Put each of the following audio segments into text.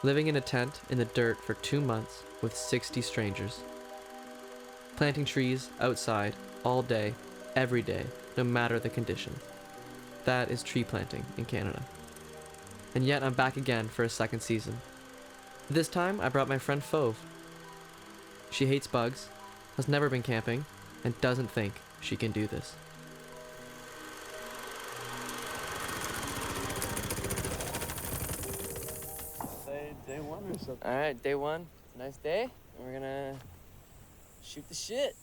living in a tent in the dirt for 2 months with 60 strangers. Planting trees outside all day, every day, no matter the conditions. That is tree planting in Canada. And yet I'm back again for a second season. This time I brought my friend Fauve. She hates bugs, has never been camping, and doesn't think she can do this. Day one or something. All right, day one. It's a nice day. We're gonna shoot the shit.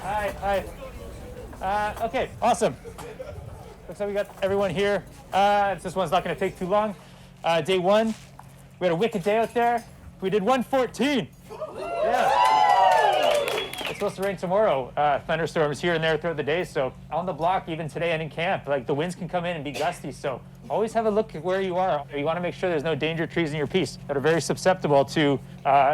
Hi. Okay, awesome. Looks like we got everyone here. This one's not going to take too long. Day one, we had a wicked day out there. We did 114. Yeah. It's supposed to rain tomorrow. Thunderstorms here and there throughout the day. So on the block, even today and in camp, like the winds can come in and be gusty. So always have a look at where you are. You want to make sure there's no danger trees in your piece that are very susceptible to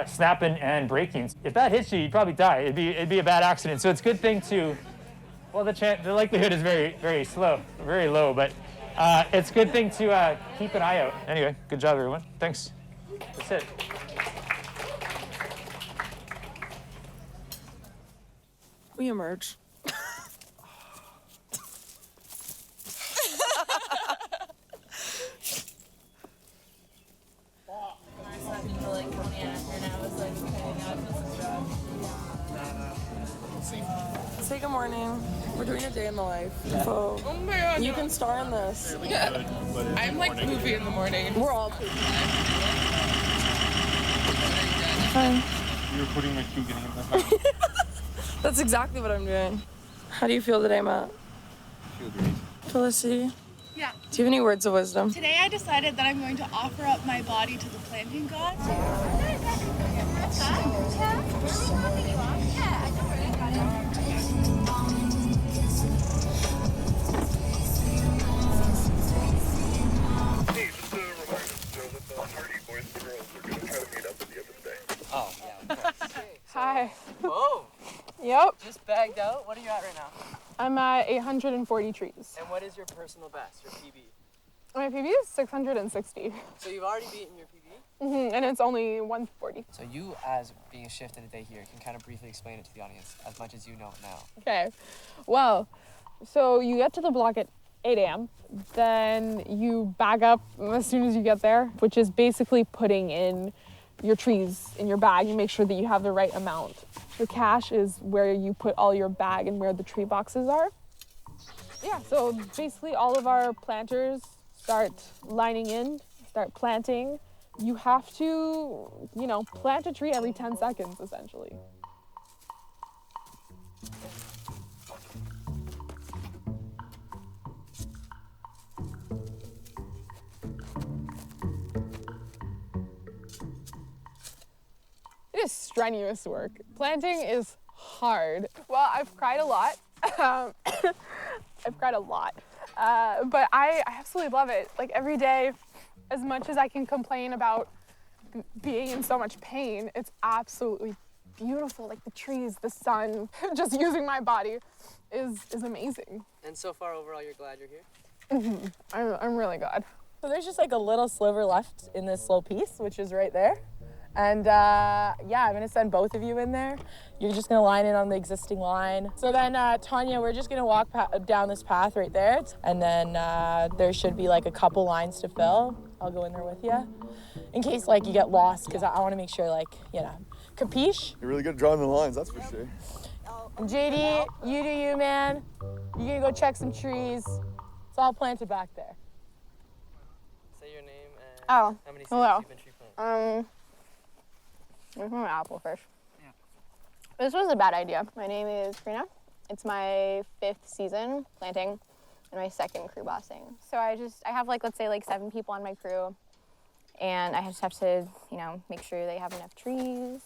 snapping and breaking. If that hits you, you'd probably die. It'd be a bad accident. So it's a good thing to, well, the likelihood is very, very low, but it's a good thing to keep an eye out. Anyway, good job, everyone. Thanks. That's it. We emerge. Say good morning. We're doing a day in the life. So Oh my god. you can star in this. Yeah. I'm like poopy in the morning. We're all poopy. Fine. You were putting my shoe getting in the That's exactly what I'm doing. How do you feel today, Matt? I feel great. Felicity? Yeah. Do you have any words of wisdom? Today I decided that I'm going to offer up my body to the planting gods. Hey, just a reminder, so that the party boys and girls are going to try to meet up at the end of the day. Oh, yeah, of course. Hi. Whoa, Yep. just bagged out. What are you at right now? I'm at 840 trees. And what is your personal best, your PB? My PB is 660. So you've already beaten your PB? And it's only 140. So you, as being a shift in a day here, can kind of briefly explain it to the audience as much as you know it now. Okay. Well, so you get to the block at 8 a.m. Then you bag up as soon as you get there, which is basically putting in your trees in your bag. You make sure that you have the right amount. The cache is where you put all your bag and where the tree boxes are. Yeah, so basically all of our planters start lining in, start planting. You have to, plant a tree every 10 seconds, essentially. It is strenuous work. Planting is hard. Well, I've cried a lot. I've cried a lot. But I absolutely love it. Like every day, as much as I can complain about being in so much pain, it's absolutely beautiful. Like the trees, the sun, just using my body is amazing. And so far, overall, you're glad you're here? I'm really glad. So there's just like a little sliver left in this little piece, which is right there. And yeah, I'm gonna send both of you in there. You're just gonna line in on the existing line. So then Tanya, we're just gonna walk down this path right there. And then there should be like a couple lines to fill. I'll go in there with you. In case like you get lost, because I wanna make sure like, capiche? You're really good at drawing the lines, that's for sure. And JD, you do you, man. You're gonna go check some trees. It's all planted back there. Say your name and Oh, how many seasons hello. you've been tree planting. Where's my apple first? Yeah. This was a bad idea. My name is Karina. It's my 5th season planting and my 2nd crew bossing. So I have let's say 7 people on my crew, and I just have to, make sure they have enough trees.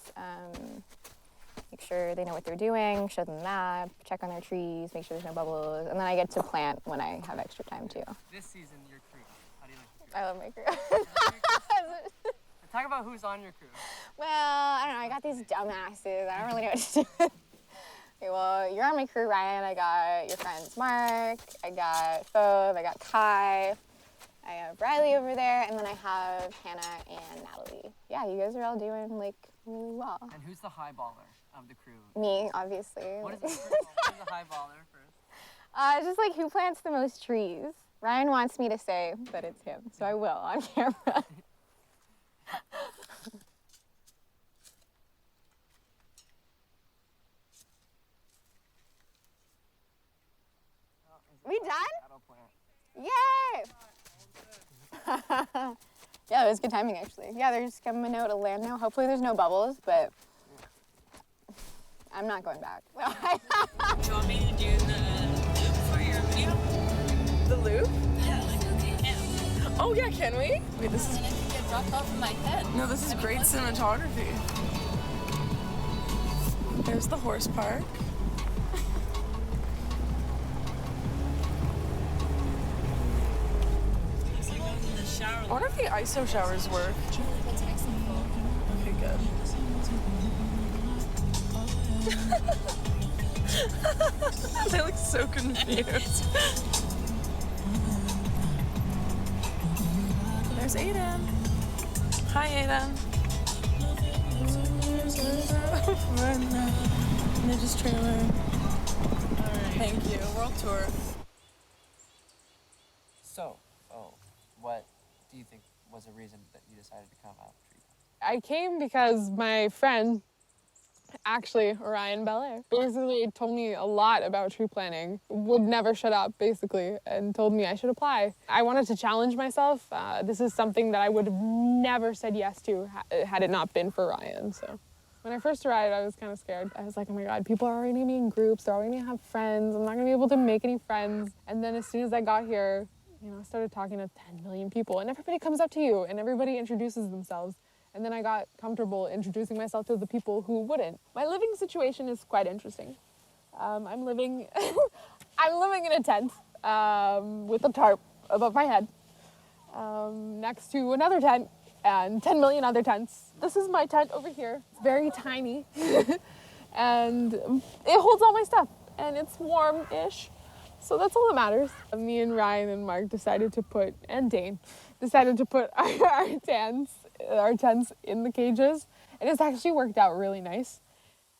make sure they know what they're doing, show them the map, check on their trees, make sure there's no bubbles, and then I get to plant when I have extra time too. This season, your crew. How do you like the crew? I love my crew. Talk about who's on your crew. Well, I don't know, I got these dumbasses. I don't really know what to do. Okay, well, you're on my crew, Ryan. I got your friends Mark, I got Phillip, I got Kai, I have Riley over there, and then I have Hannah and Natalie. Yeah, you guys are all doing like really well. And who's the high baller of the crew? Me, obviously. What is the who's the high baller first? Just like who plants the most trees. Ryan wants me to say that it's him, so I will on camera. We done? Yay! Yeah, it was good timing actually. Yeah, they're just coming out to land now. Hopefully there's no bubbles, but I'm not going back. Do you want me to do the loop for your video? The loop? Yeah, like okay, yeah. Oh yeah, can we? Wait, this is. And then you get dropped off in my head. No, this is great cinematography. There's the horse park. I wonder if the ISO showers work. That's nice and full. Okay, good. They look so confused. There's Aiden. Hi, Aiden. Ninja's trailer. Thank you. World tour. So, what do you think was a reason that you decided to come out tree? I came because my friend, actually Orion Bellaire, basically told me a lot about tree planting, would never shut up basically, and told me I should apply. I wanted to challenge myself. This is something that I would have never said yes to had it not been for Ryan. So when I first arrived, I was kind of scared. I was like, oh my God, people are already gonna be in groups, they're already gonna have friends, I'm not gonna be able to make any friends. And then as soon as I got here, I started talking to 10 million people, and everybody comes up to you, and everybody introduces themselves. And then I got comfortable introducing myself to the people who wouldn't. My living situation is quite interesting. I'm living in a tent with a tarp above my head, next to another tent and 10 million other tents. This is my tent over here. It's very tiny, and it holds all my stuff, and it's warm-ish. So that's all that matters. Me and Ryan and Mark decided to put, and Dane, decided to put our tents in the cages. And it's actually worked out really nice.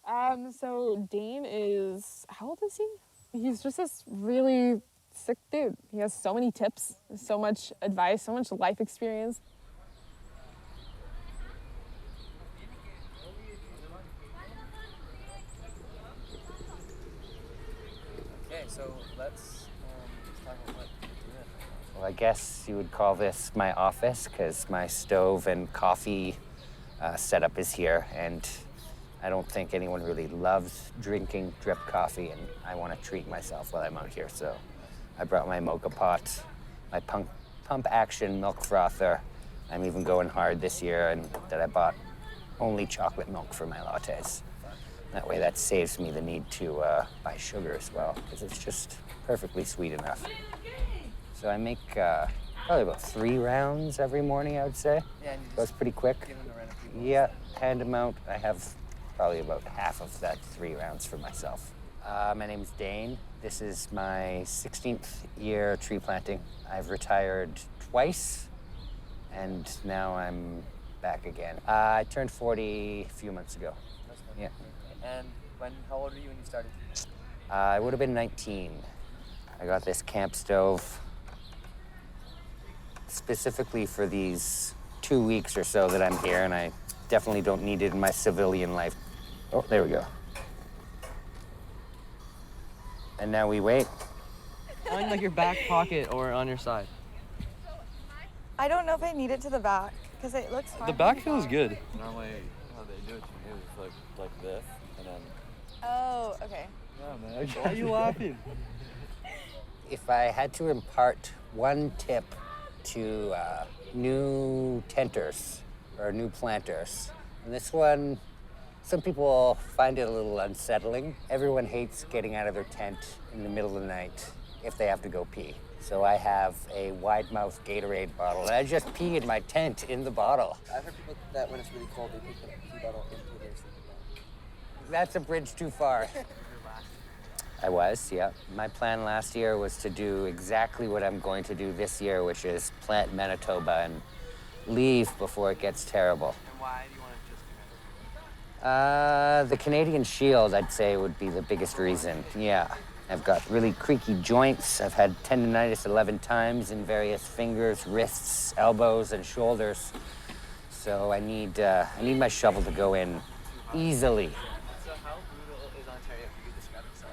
So Dane is, how old is he? He's just this really sick dude. He has so many tips, so much advice, so much life experience. Okay, so let's talk about what you're doing. Well, I guess you would call this my office because my stove and coffee setup is here, and I don't think anyone really loves drinking drip coffee, and I want to treat myself while I'm out here. So I brought my mocha pot, my pump action milk frother. I'm even going hard this year, and that I bought only chocolate milk for my lattes. That way that saves me the need to buy sugar as well, because it's just perfectly sweet enough. So I make probably about 3 rounds every morning, I would say. Yeah, and you Goes pretty quick. give them to random people. Yeah, hand them out. I have probably about half of that 3 rounds for myself. My name is Dane. This is my 16th year tree planting. I've retired twice, and now I'm back again. I turned 40 a few months ago. That's good. Yeah. And how old were you when you started? I would have been 19. I got this camp stove specifically for these 2 weeks or so that I'm here, and I definitely don't need it in my civilian life. Oh, there we go. And now we wait. On like your back pocket or on your side? I don't know if I need it to the back, because it looks fine. The back feels good. Normally, how they do it to me is like this, and then. Oh, okay. Yeah, man. Why are you laughing? If I had to impart one tip to new tenters or new planters, and this one Some people find it a little unsettling. Everyone hates getting out of their tent in the middle of the night if they have to go pee. So I have a wide-mouth Gatorade bottle, and I just pee in my tent in the bottle. I've heard people that when it's really cold, they put the pee bottle into their sleeping bag. That's a bridge too far. I was, yeah. My plan last year was to do exactly what I'm going to do this year, which is plant Manitoba and leave before it gets terrible. And why do you want to just Manitoba? The Canadian Shield, I'd say, would be the biggest reason, yeah. I've got really creaky joints. I've had tendonitis 11 times in various fingers, wrists, elbows, and shoulders. So I need my shovel to go in easily. So how brutal is Ontario for you to describe yourself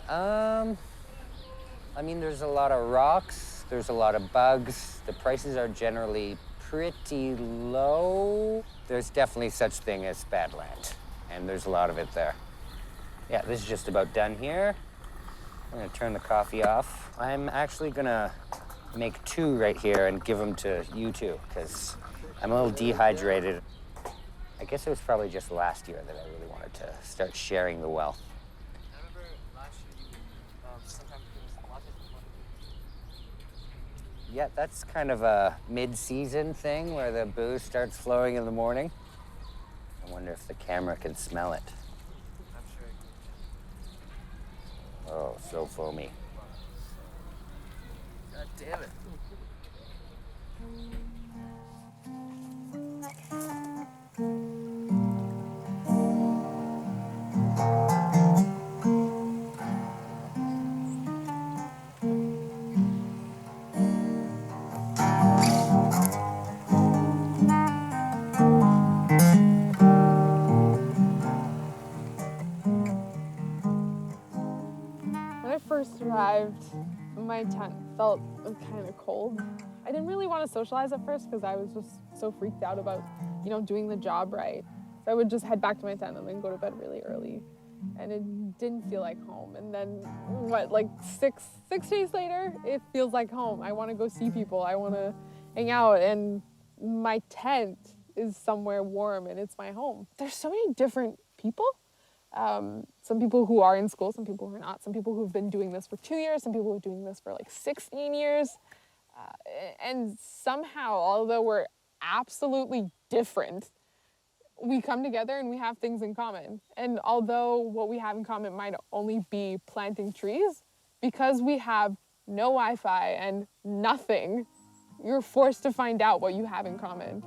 as? I mean, there's a lot of rocks, there's a lot of bugs. The prices are generally pretty low. There's definitely such thing as bad land, and there's a lot of it there. Yeah, this is just about done here. I'm gonna turn the coffee off. I'm actually gonna make 2 right here and give them to you two, because I'm a little dehydrated. I guess it was probably just last year that I really wanted to start sharing the wealth. I remember last year you sometimes there was a lot of people. Yeah, that's kind of a mid-season thing where the booze starts flowing in the morning. I wonder if the camera can smell it. I'm sure it can. Oh, so foamy. God damn it. When I first arrived, my tent felt kind of cold. I didn't really want to socialize at first because I was just so freaked out about, doing the job right. So I would just head back to my tent and then go to bed really early. And it didn't feel like home. And then, like six days later, it feels like home. I want to go see people. I want to hang out. And my tent is somewhere warm and it's my home. There's so many different people. Some people who are in school, some people who are not, some people who've been doing this for 2 years, some people who are doing this for like 16 years. And somehow, although we're absolutely different, we come together and we have things in common. And although what we have in common might only be planting trees, because we have no Wi-Fi and nothing, you're forced to find out what you have in common.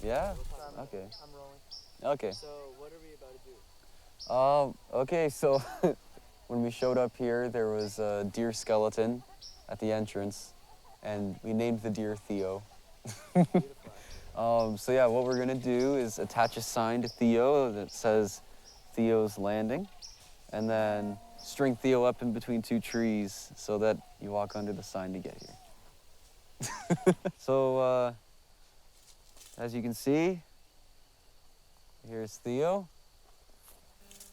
Yeah? Okay. I'm rolling. Okay. So what are we about to do? Okay, so when we showed up here, there was a deer skeleton at the entrance, and we named the deer Theo. So yeah, what we're gonna do is attach a sign to Theo that says Theo's Landing, and then string Theo up in between 2 trees so that you walk under the sign to get here. So, as you can see, here's Theo.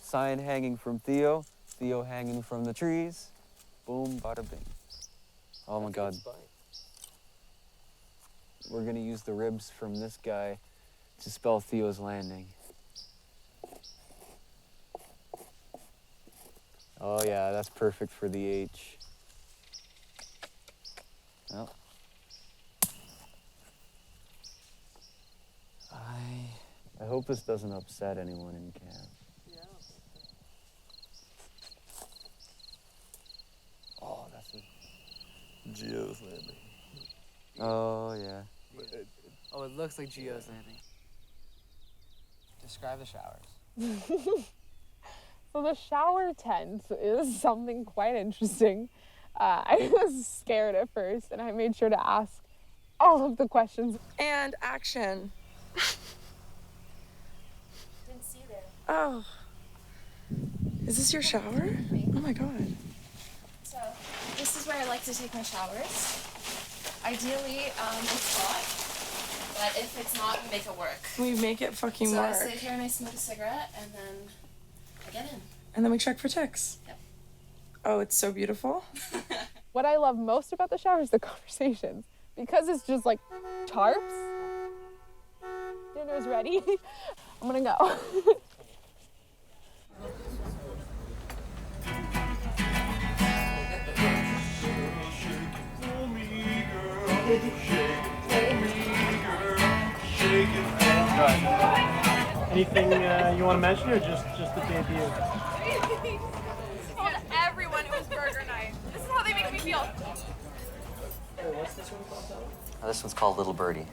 Sign hanging from Theo. Theo hanging from the trees. Boom, bada bing. Oh my God. We're gonna use the ribs from this guy to spell Theo's Landing. Oh yeah, that's perfect for the H. Well. I hope this doesn't upset anyone in camp. Yeah. Oh, that's a Geo's Landing. Oh yeah. Oh, it looks like Geo's Landing. Describe the showers. So the shower tent is something quite interesting. I was scared at first, and I made sure to ask all of the questions. And action. Didn't see there. Oh. Is this your shower? Oh my God. So this is where I like to take my showers. Ideally, it's hot, but if it's not, we make it work. We make it fucking So work. I sit here and I smoke a cigarette, and then I get in. And then we check for ticks. Yep. Oh, it's so beautiful. What I love most about the shower is the conversations. Because it's just like tarps. Dinner's ready. I'm gonna go. Anything you want to mention, or just the debut? Told everyone it was burger night. This is how they make me feel. What's this one called? This one's called Little Birdie.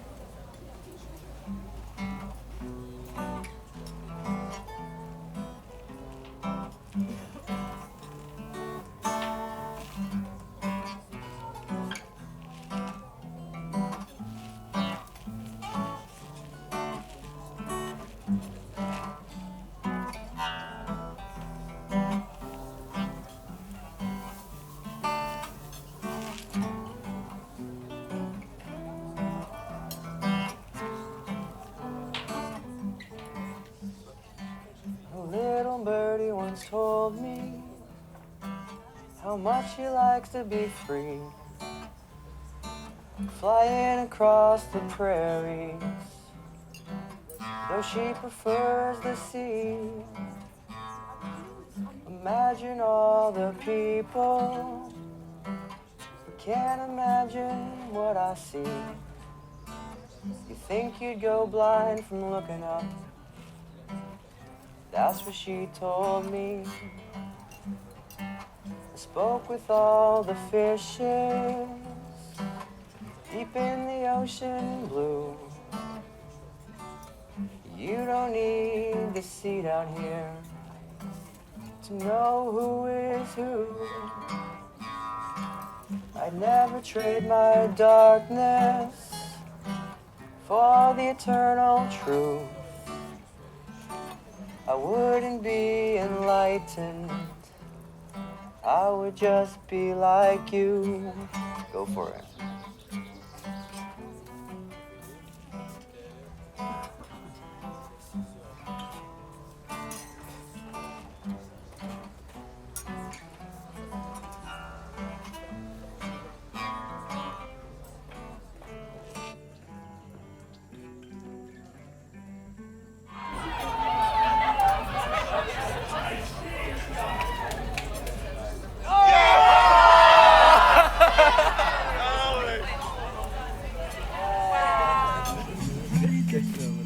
Little birdie once told me how much she likes to be free, flying across the prairies, though she prefers the sea. Imagine all the people who can't imagine what I see. You think you'd go blind from looking up? That's what she told me. I spoke with all the fishes deep in the ocean blue. You don't need to see down here to know who is who. I'd never trade my darkness for the eternal truth. I wouldn't be enlightened, I would just be like you. Go for it.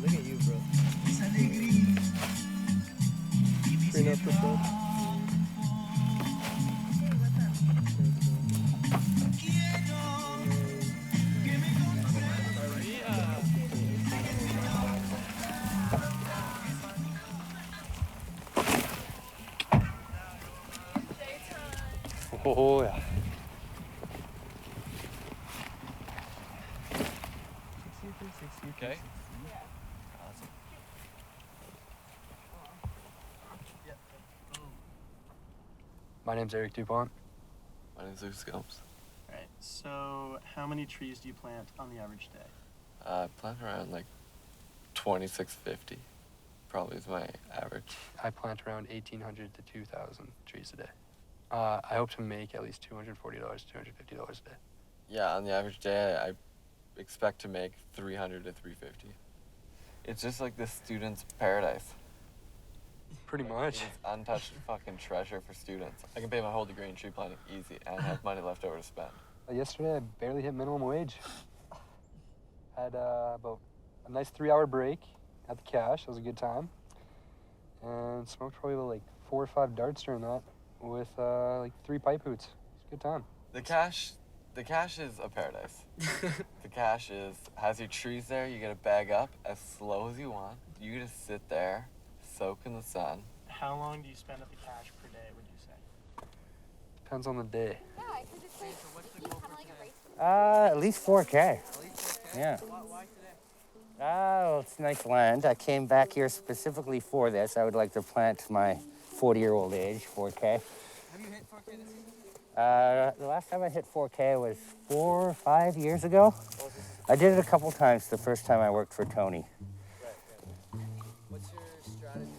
Look at you, bro. Screen up for Phillip. Oh, yeah. Okay. My name's Eric DuPont. My name's Luke Scomes. Alright, so how many trees do you plant on the average day? I plant around like 2650. Probably is my average. I plant around 1,800 to 2,000 trees a day. I hope to make at least $240, $250 a day. Yeah, on the average day, I expect to make 300 to 350. It's just like the student's paradise. Pretty much. It's untouched fucking treasure for students. I can pay my whole degree in tree planting easy and have money left over to spend. Yesterday, I barely hit minimum wage. Had about a nice 3-hour break at the cache. It was a good time. And smoked probably like 4 or 5 darts during that with like 3 pipe hoots. It's a good time. The cache is a paradise. The cache has your trees there. You get to bag up as slow as you want. You just sit there, soak in the sun. How long do you spend at the cache per day, would you say? Depends on the day. At least 4K. Yeah. Oh, it's nice land. I came back here specifically for this. I would like to plant my 40-year-old age, 4K. Have you hit 4K this year? The last time I hit 4K was 4 or 5 years ago. I did it a couple times the first time I worked for Tony. What's your strategy?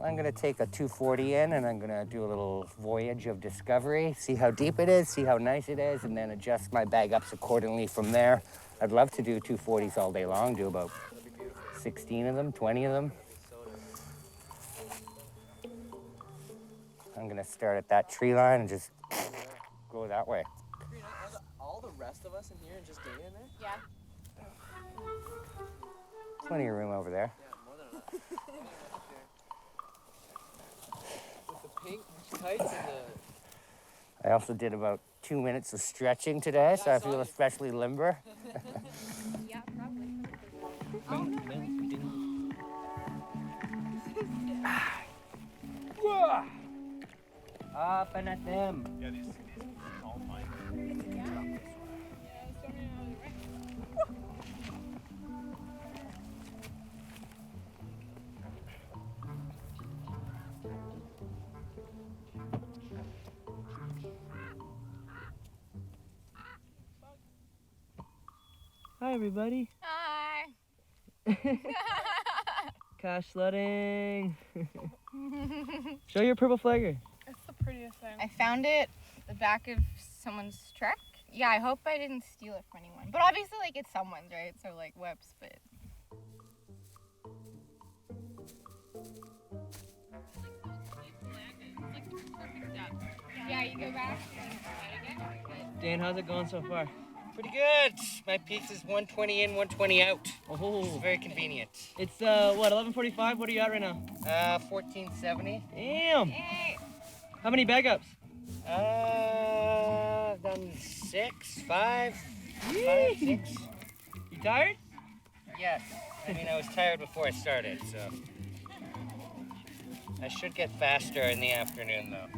I'm gonna take a 240 in and I'm gonna do a little voyage of discovery, see how deep it is, see how nice it is, and then adjust my bag ups accordingly from there. I'd love to do 240s all day long, do about 16 of them, 20 of them. I'm gonna start at that tree line and just go that way. All the rest of us in here and just Dana in there? Yeah. Plenty of room over there. Yeah, more than enough. With the pink tights and the... I also did about 2 minutes of stretching today, so I feel especially limber. Yeah, probably. Up and at them. Yeah, these all mine. Hi, everybody. Hi. Cash sledding. Show your purple flagger. It's the prettiest thing. I found it at the back of someone's truck. Yeah, I hope I didn't steal it from anyone. But obviously, like, it's someone's, right? So, like, whoops, but... Yeah, you go back and try it again. Dan, how's it going so far? Pretty good. My piece is 120 in, 120 out. Oh. It's very convenient. It's, what, 11:45? What are you at right now? 1470. Damn. Yay. How many bag ups? I've done 6, 5, 6. You tired? Yes. I mean, I was tired before I started, so. I should get faster in the afternoon, though.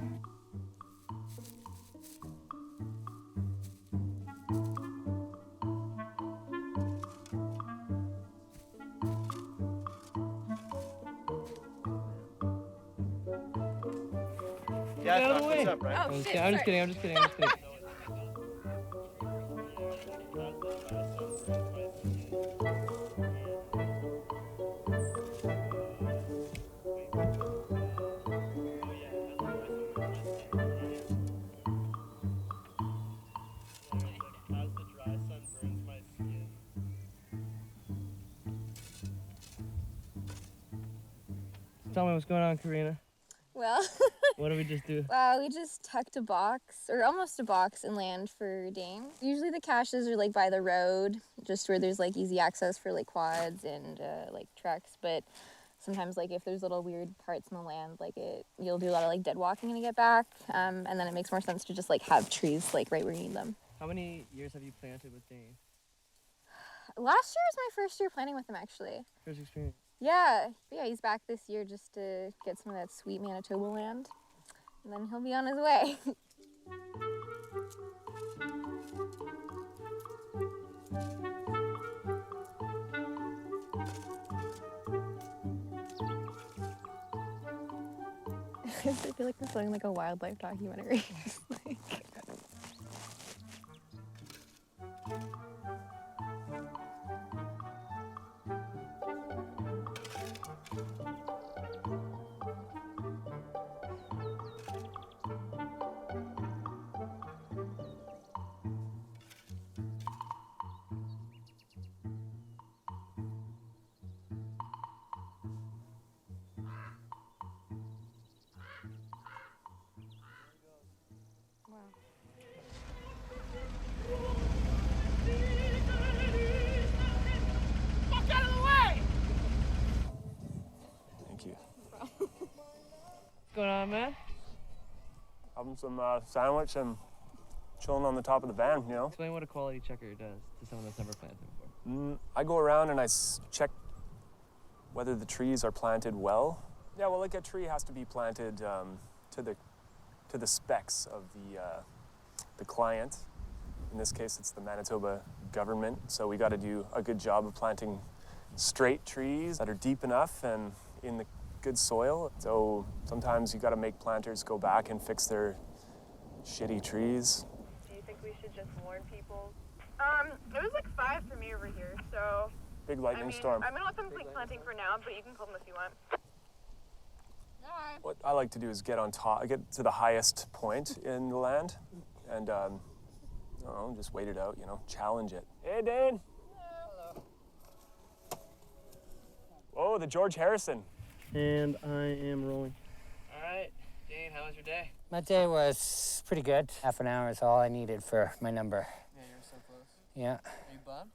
Yeah, Get out of the way. what's up, right? Oh, shit, I'm just kidding. I'm just kidding. Tell me what's going on, Karina. Well, What did we just do? we just tucked a box, or almost a box, and land for Dane. Usually the caches are like by the road, just where there's like easy access for like quads and like trucks. But sometimes like if there's little weird parts in the land, like you'll do a lot of like dead walking to get back, and then it makes more sense to just like have trees like right where you need them. How many years have you planted with Dane? Last year was my first year planting with him, actually. First experience. Yeah, but yeah, he's back this year just to get some of that sweet Manitoba land, and then he'll be on his way. I feel like we're filming like a wildlife documentary. Like... Thank you. What's going on, man? Having some sandwich and chilling on the top of the van, you know? Explain what a quality checker does to someone that's never planted before. I go around and I check whether the trees are planted well. Yeah, well, like a tree has to be planted to the specs of the client. In this case, it's the Manitoba government. So we got to do a good job of planting straight trees that are deep enough and in the good soil. So sometimes you got to make planters go back and fix their shitty trees. Do you think we should just warn people? It was like 5 for me over here, so... Big lightning storm. I'm gonna let them keep planting for now, but you can call them if you want. What I like to do is get on top, get to the highest point in the land, and I don't know, just wait it out, you know, challenge it. Hey, Dane. Hello. Oh, the George Harrison. And I am rolling. All right, Dane, how was your day? My day was pretty good. Half an hour is all I needed for my number. Yeah, you were so close. Yeah. Are you bummed?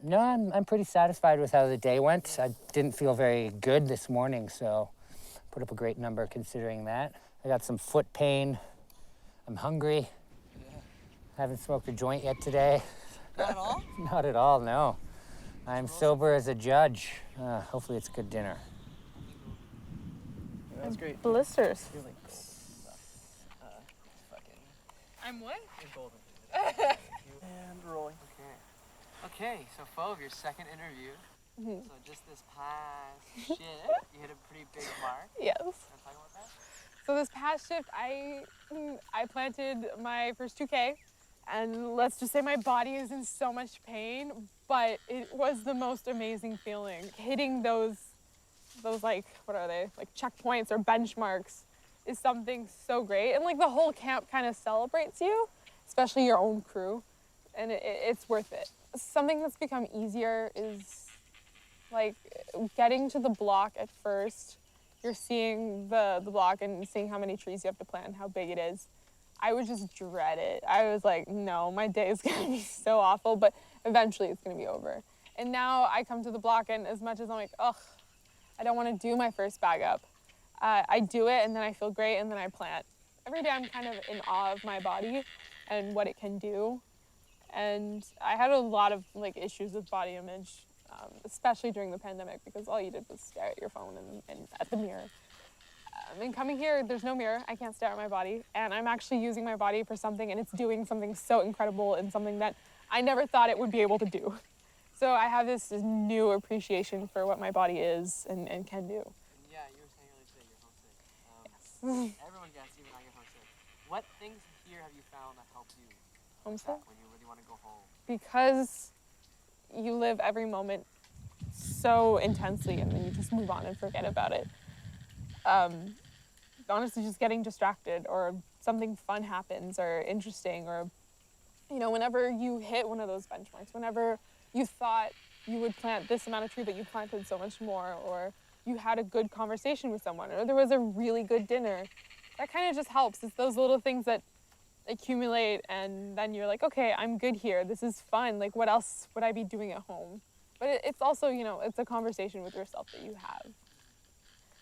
No, I'm pretty satisfied with how the day went. I didn't feel very good this morning, so put up a great number considering that. I got some foot pain. I'm hungry. Yeah. Haven't smoked a joint yet today. Not at all? Not at all, no. I'm sober as a judge. Hopefully it's a good dinner. That was great. Blisters. You're like, fucking. I'm what? You're golden. And rolling. Okay, so Phoebe, your second interview. Mhm. So just this past shift, you hit a pretty big mark. Yes. Wanna talk about that? So this past shift, I planted my first 2K, and let's just say my body is in so much pain, but it was the most amazing feeling. Hitting those like, what are they? Like checkpoints or benchmarks is something so great. And like the whole camp kind of celebrates you, especially your own crew, and it's worth it. Something that's become easier is like getting to the block at first. You're seeing the block and seeing how many trees you have to plant, how big it is. I would just dread it. I was like, no, my day is gonna be so awful, but eventually it's gonna be over. And now I come to the block, and as much as I'm like, ugh, I don't wanna do my first bag up, I do it, and then I feel great, and then I plant. Every day I'm kind of in awe of my body and what it can do. And I had a lot of like issues with body image, especially during the pandemic, because all you did was stare at your phone and at the mirror. And coming here, there's no mirror. I can't stare at my body. And I'm actually using my body for something, and it's doing something so incredible and something that I never thought it would be able to do. So I have this new appreciation for what my body is and can do. Yeah, you were saying earlier today you're homesick. Everyone gets, even I get homesick. What things here have you found that help you Homesick? when you really want to go home? Because you live every moment so intensely, and then you just move on and forget about it. Honestly, just getting distracted, or something fun happens or interesting, or, you know, whenever you hit one of those benchmarks, whenever you thought you would plant this amount of tree, but you planted so much more, or you had a good conversation with someone, or there was a really good dinner, that kind of just helps. It's those little things that accumulate, and then you're like, okay, I'm good here. This is fun. Like, what else would I be doing at home? But it's also, you know, it's a conversation with yourself that you have.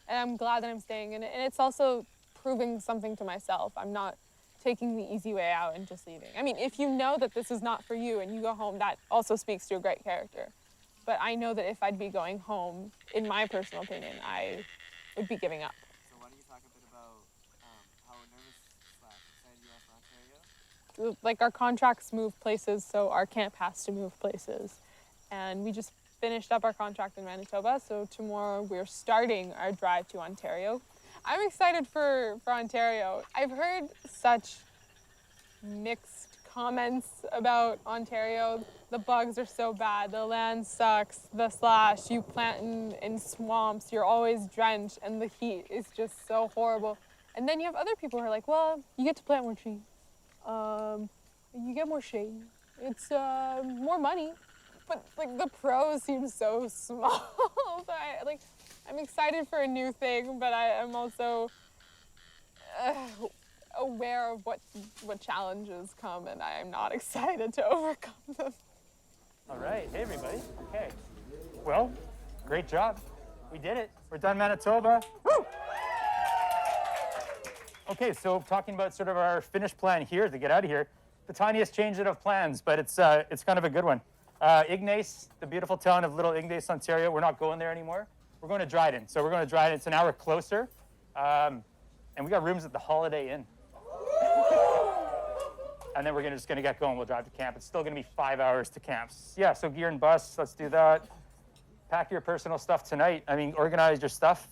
And I'm glad that I'm staying in it. And it's also proving something to myself. I'm not taking the easy way out and just leaving. I mean, if you know that this is not for you and you go home, that also speaks to a great character. But I know that if I'd be going home, in my personal opinion, I would be giving up. So why don't you talk a bit about how nervous/excited you are for Ontario? Like, our contracts move places, so our camp has to move places. And we just finished up our contract in Manitoba, so tomorrow we're starting our drive to Ontario. I'm excited for Ontario. I've heard such mixed comments about Ontario. The bugs are so bad, the land sucks, the slash, you plant in swamps, you're always drenched, and the heat is just so horrible. And then you have other people who are like, well, you get to plant more trees. You get more shade. It's more money. But like the pros seem so small. So I'm excited for a new thing, but I am also aware of what challenges come, and I am not excited to overcome them. All right, hey everybody. Okay. Well, great job. We did it. We're done Manitoba. Woo! Okay, so talking about sort of our finished plan here to get out of here, the tiniest change of plans, but it's kind of a good one. Ignace, the beautiful town of Little Ignace, Ontario, we're not going there anymore. We're going to Dryden. So we're going to Dryden. It's an hour closer. And we got rooms at the Holiday Inn. And then we're just going to get going. We'll drive to camp. It's still going to be 5 hours to camp. Yeah, so gear and bus, let's do that. Pack your personal stuff tonight. I mean, organize your stuff.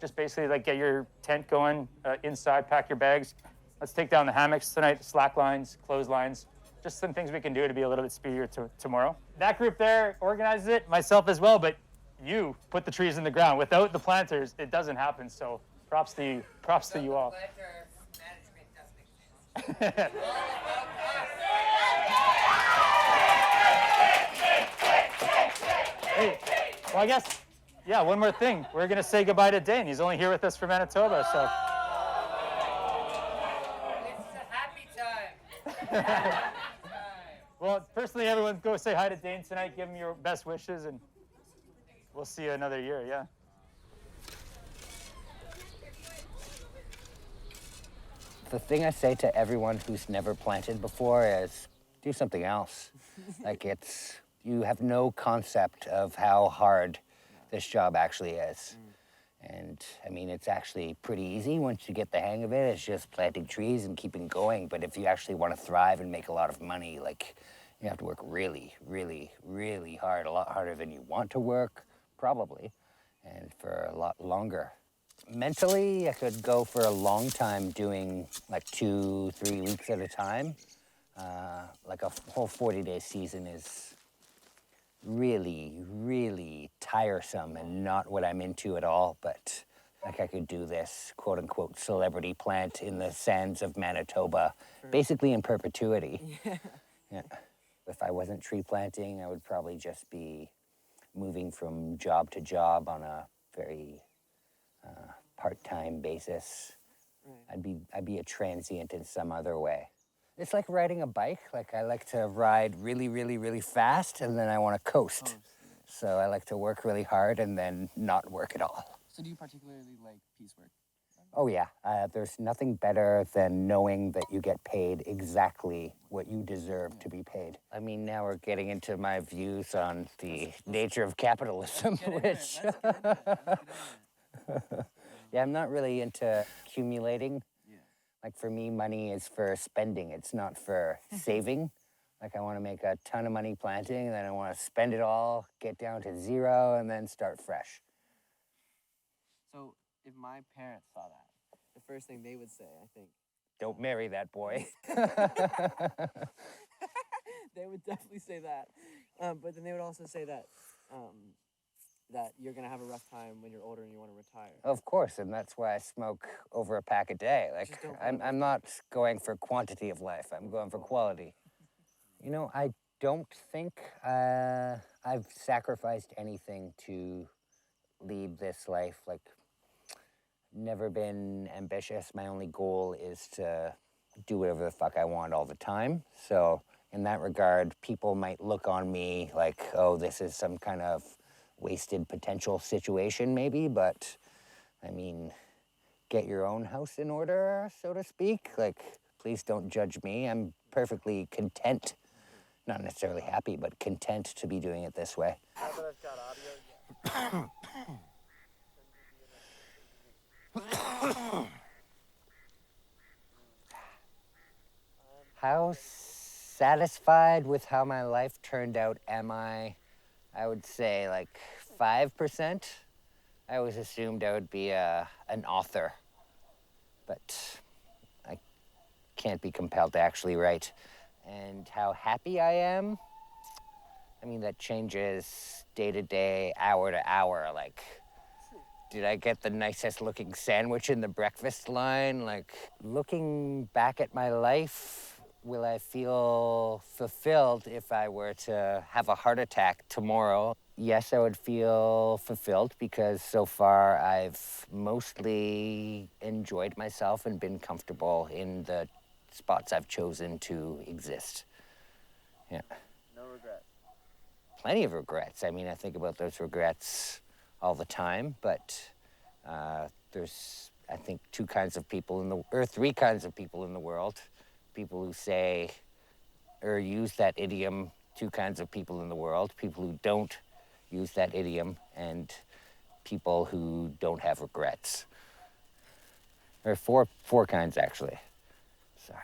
Just basically like get your tent going inside, pack your bags. Let's take down the hammocks tonight, slack lines, clotheslines. Just some things we can do to be a little bit speedier tomorrow. That group there organizes it, myself as well, but you put the trees in the ground. Without the planters, it doesn't happen. So Props to you. Props to you all. Hey, well, I guess, yeah, one more thing. We're going to say goodbye to Dane. He's only here with us from Manitoba, so. This is a happy time. Well, personally, everyone go say hi to Dane tonight. Give him your best wishes, and we'll see you another year, yeah. The thing I say to everyone who's never planted before is do something else. Like you have no concept of how hard this job actually is. And I mean, it's actually pretty easy once you get the hang of it. It's just planting trees and keeping going. But if you actually want to thrive and make a lot of money, like you have to work really, really, really hard, a lot harder than you want to work, probably, and for a lot longer. Mentally, I could go for a long time doing like 2-3 weeks at a time. Like a whole 40-day season is really, really tiresome and not what I'm into at all, but like I could do this quote unquote celebrity plant in the sands of Manitoba, basically in perpetuity. Yeah. If I wasn't tree planting, I would probably just be moving from job to job on a very part-time basis. I'd be a transient in some other way. It's like riding a bike. Like I like to ride really, really, really fast, and then I want to coast. So I like to work really hard and then not work at all. So do you particularly like piecework? Oh yeah, there's nothing better than knowing that you get paid exactly what you deserve to be paid. I mean, now we're getting into my views on the nature of capitalism, which... Yeah, I'm not really into accumulating. Like for me, money is for spending. It's not for saving. Like I want to make a ton of money planting, and then I want to spend it all, get down to zero, and then start fresh. So if my parents saw that, the first thing they would say, I think, don't marry that boy. They would definitely say that. But then they would also say that that you're going to have a rough time when you're older and you want to retire. Of course, and that's why I smoke over a pack a day. Like, I'm not going for quantity of life. I'm going for quality. You know, I don't think I've sacrificed anything to lead this life. Like, never been ambitious. My only goal is to do whatever the fuck I want all the time. So in that regard, people might look on me like, oh, this is some kind of wasted potential situation maybe, but I mean, get your own house in order, so to speak. Like, please don't judge me. I'm perfectly content, not necessarily happy, but content to be doing it this way. Now that I've got audio, How satisfied with how my life turned out am I? I would say like 5%. I always assumed I would be an author, but I can't be compelled to actually write. And how happy I am? I mean, that changes day to day, hour to hour. Like, did I get the nicest looking sandwich in the breakfast line? Like, looking back at my life, will I feel fulfilled if I were to have a heart attack tomorrow? Yes, I would feel fulfilled because so far I've mostly enjoyed myself and been comfortable in the spots I've chosen to exist. Yeah. No regrets. Plenty of regrets. I mean, I think about those regrets all the time, but there's, I think, three kinds of people in the world. People who say or use that idiom, two kinds of people in the world, people who don't use that idiom, and people who don't have regrets. There are four kinds, actually. Sorry.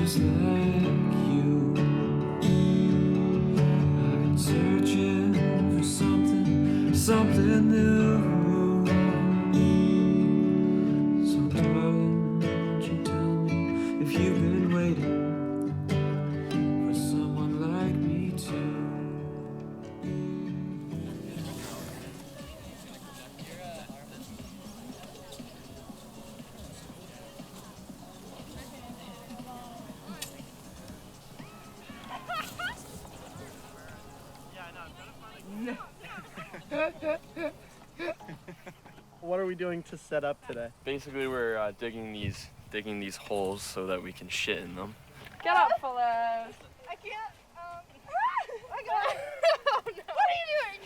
just like you. I've been searching for something new. So darling, won't you tell me if you've been waiting for someone like me too? What are we doing to set up today? Basically, we're digging these holes so that we can shit in them. Get up, Phillip. I can't. I got it. Oh, no. What are you doing?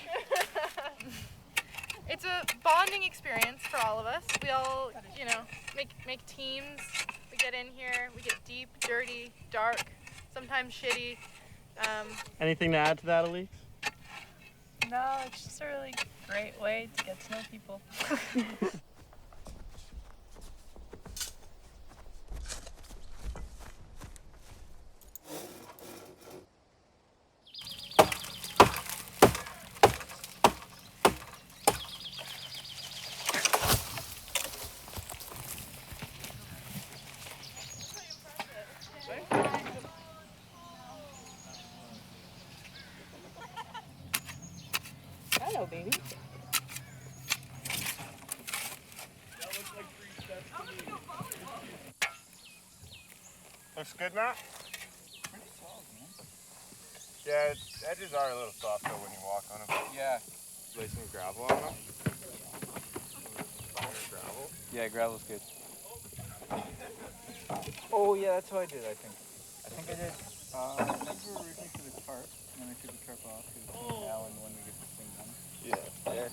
It's a bonding experience for all of us. We all, you know, make teams. We get in here. We get deep, dirty, dark, sometimes shitty. Anything to add to that, Elise? No, it's just a really great way to get to know people. Hello, baby. Looks good, Matt? Yeah, edges are a little soft though when you walk on them. Yeah. Lay some gravel on them. Finer gravel. Yeah, gravel's good. Oh yeah, that's how I did, I think. I think I did. I think we were originally for the tarp, and then I took the tarp off because now and when we get this thing done. Yeah. Yeah.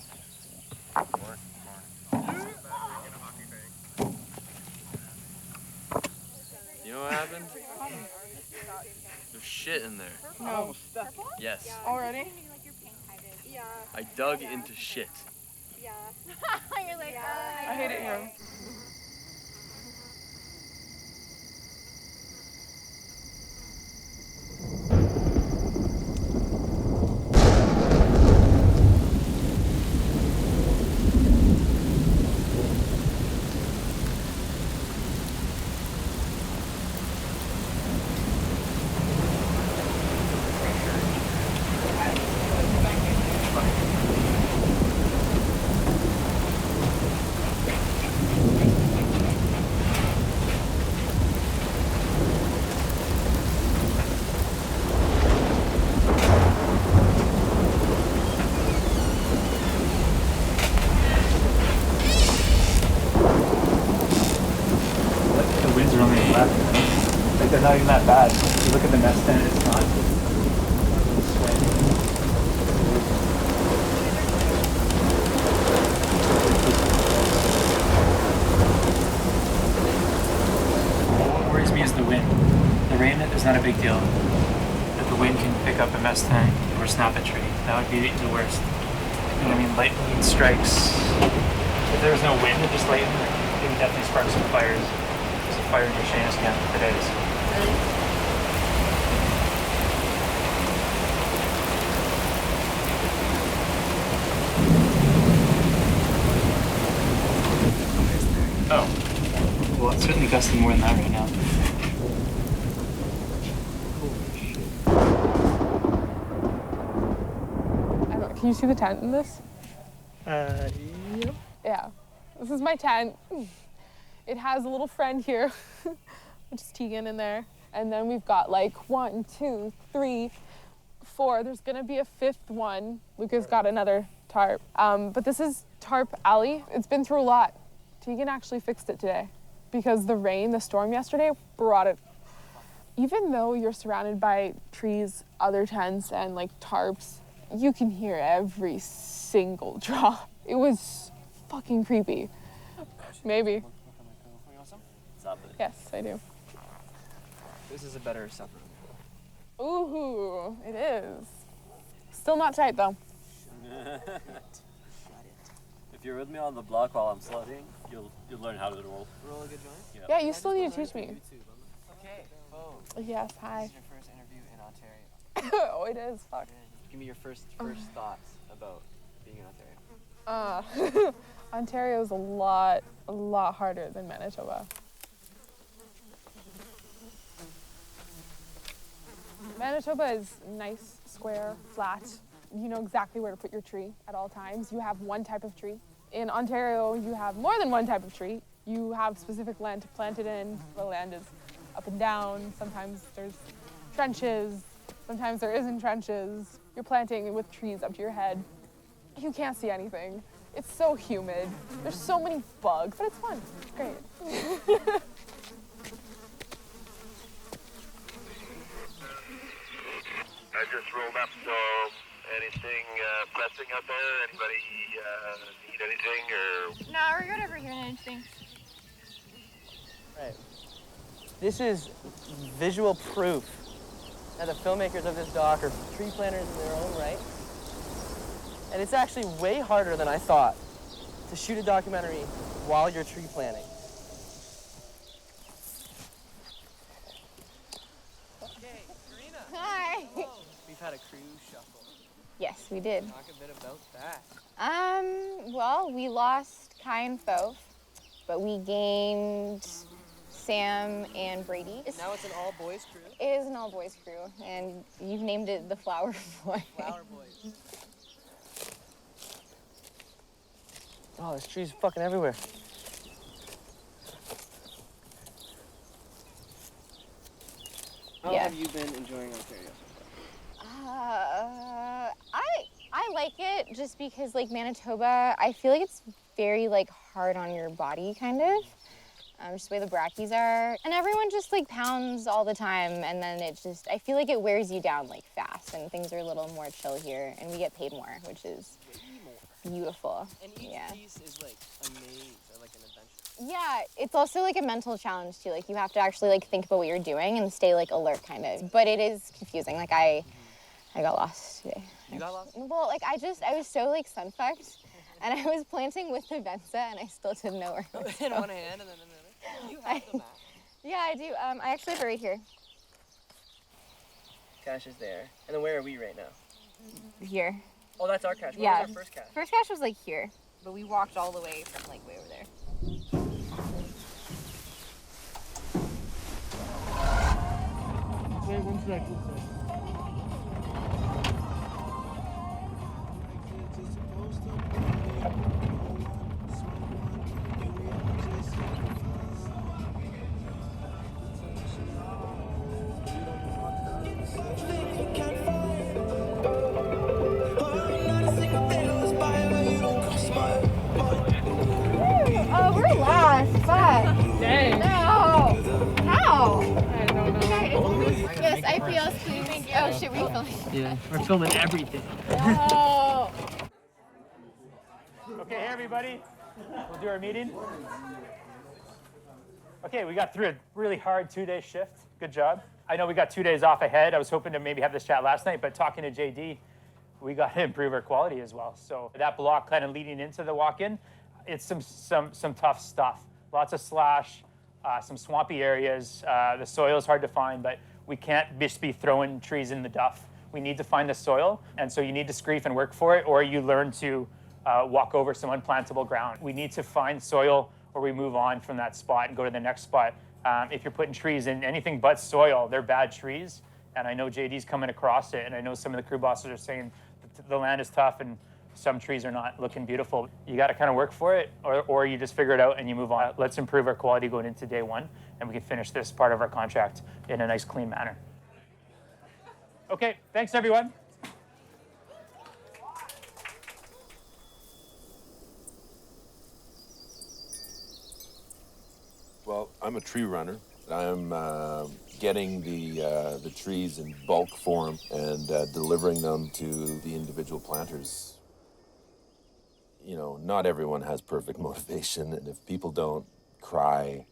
You know what happened? There's shit in there. No. Yes. Already? Yeah. I dug into shit. Yeah. You're like, I hate it here. The winds are only left. Like they're not even that bad. You look at the nest and it's not. What worries me is the wind. The rain is not a big deal, but the wind can pick up a mess tent or snap a tree. That would be the worst. And I mean, lightning strikes. If there was no wind and just lightning, it would definitely spark some fires. There's a fire in your Shane's camp today. So. Oh. Well, it's certainly gusting more than that right now. Can you see the tent in this? Yep. Yeah. This is my tent. It has a little friend here, which is Tegan in there. And then we've got like 1, 2, 3, 4. There's gonna be a 5th one. Luca's got another tarp. But this is Tarp Alley. It's been through a lot. Tegan actually fixed it today because the rain, the storm yesterday brought it. Even though you're surrounded by trees, other tents, and like tarps, you can hear every single drop. It was fucking creepy. Maybe. Yes, I do. This is a better supper. Ooh, it is. Still not tight though. If you're with me on the block while I'm sledding, you'll learn how to roll. Roll a good joint? Yeah, you still need to teach me. Okay, boom. Yes, hi. This is your first interview in Ontario. Oh, it is. Fuck. Give me your first thoughts about being in Ontario. Ontario is a lot harder than Manitoba. Manitoba is nice, square, flat. You know exactly where to put your tree at all times. You have one type of tree. In Ontario, you have more than one type of tree. You have specific land to plant it in. The land is up and down. Sometimes there's trenches. Sometimes there isn't trenches. You're planting with trees up to your head. You can't see anything. It's so humid. There's so many bugs, but it's fun. It's great. I just rolled up, so anything pressing out there? Anybody need anything or? No, we're good over here, anything. Right. This is visual proof that the filmmakers of this doc are tree planters in their own right. And it's actually way harder than I thought to shoot a documentary while you're tree planting. Hi. We've had a crew shuffle. Yes, we did. Talk a bit about that. Well, we lost Kai and Pho, but we gained Sam and Brady. Now it's an all-boys crew. It is an all-boys crew, and you've named it the Flower Boy. Flower Boys. Oh, there's trees fucking everywhere. How Yeah. have you been enjoying Ontario so I like it just because like Manitoba, I feel like it's very like hard on your body kind of. Just the way the brackies are. And everyone just like pounds all the time, and then it just, I feel like it wears you down like fast, and things are a little more chill here, and we get paid more, which is beautiful. And each Yeah. piece is like a maze or like an adventure. Yeah, it's also like a mental challenge too. Like you have to actually like think about what you're doing and stay like alert kind of. But it is confusing. Like I got lost today. You got lost? Well, like I was so like sun-fucked, and I was planting with the Venza, and I still didn't know where I was In going. one hand and then another. You have the map. Yeah, I do. I actually have it right here. Cache is there. And then where are we right now? Here. Oh, that's our cache. Where Yeah. was our first cache? First cache was like here, but we walked all the way from like way over there. Wait, one sec. Oh, we're lost. Fuck. Dang. No. How? I don't know. Yes, IPL's clean. Thank you. Oh shit, we filming. Yeah, we're filming everything. Oh. Okay, hey everybody. We'll do our meeting. Okay, we got through a really hard 2-day shift. Good job. I know we got 2 days off ahead. I was hoping to maybe have this chat last night, but talking to JD, we got to improve our quality as well. So that block kind of leading into the walk-in, it's some tough stuff. Lots of slash, some swampy areas. The soil is hard to find, but we can't just be throwing trees in the duff. We need to find the soil, and so you need to screef and work for it, or you learn to walk over some unplantable ground. We need to find soil, or we move on from that spot and go to the next spot. If you're putting trees in anything but soil, they're bad trees. And I know JD's coming across it, and I know some of the crew bosses are saying that the land is tough and some trees are not looking beautiful. You got to kind of work for it, or you just figure it out and you move on. Let's improve our quality going into day one, and we can finish this part of our contract in a nice, clean manner. Okay, thanks everyone. Well, I'm a tree runner. I'm getting the trees in bulk form and delivering them to the individual planters. You know, not everyone has perfect motivation, and if people don't cry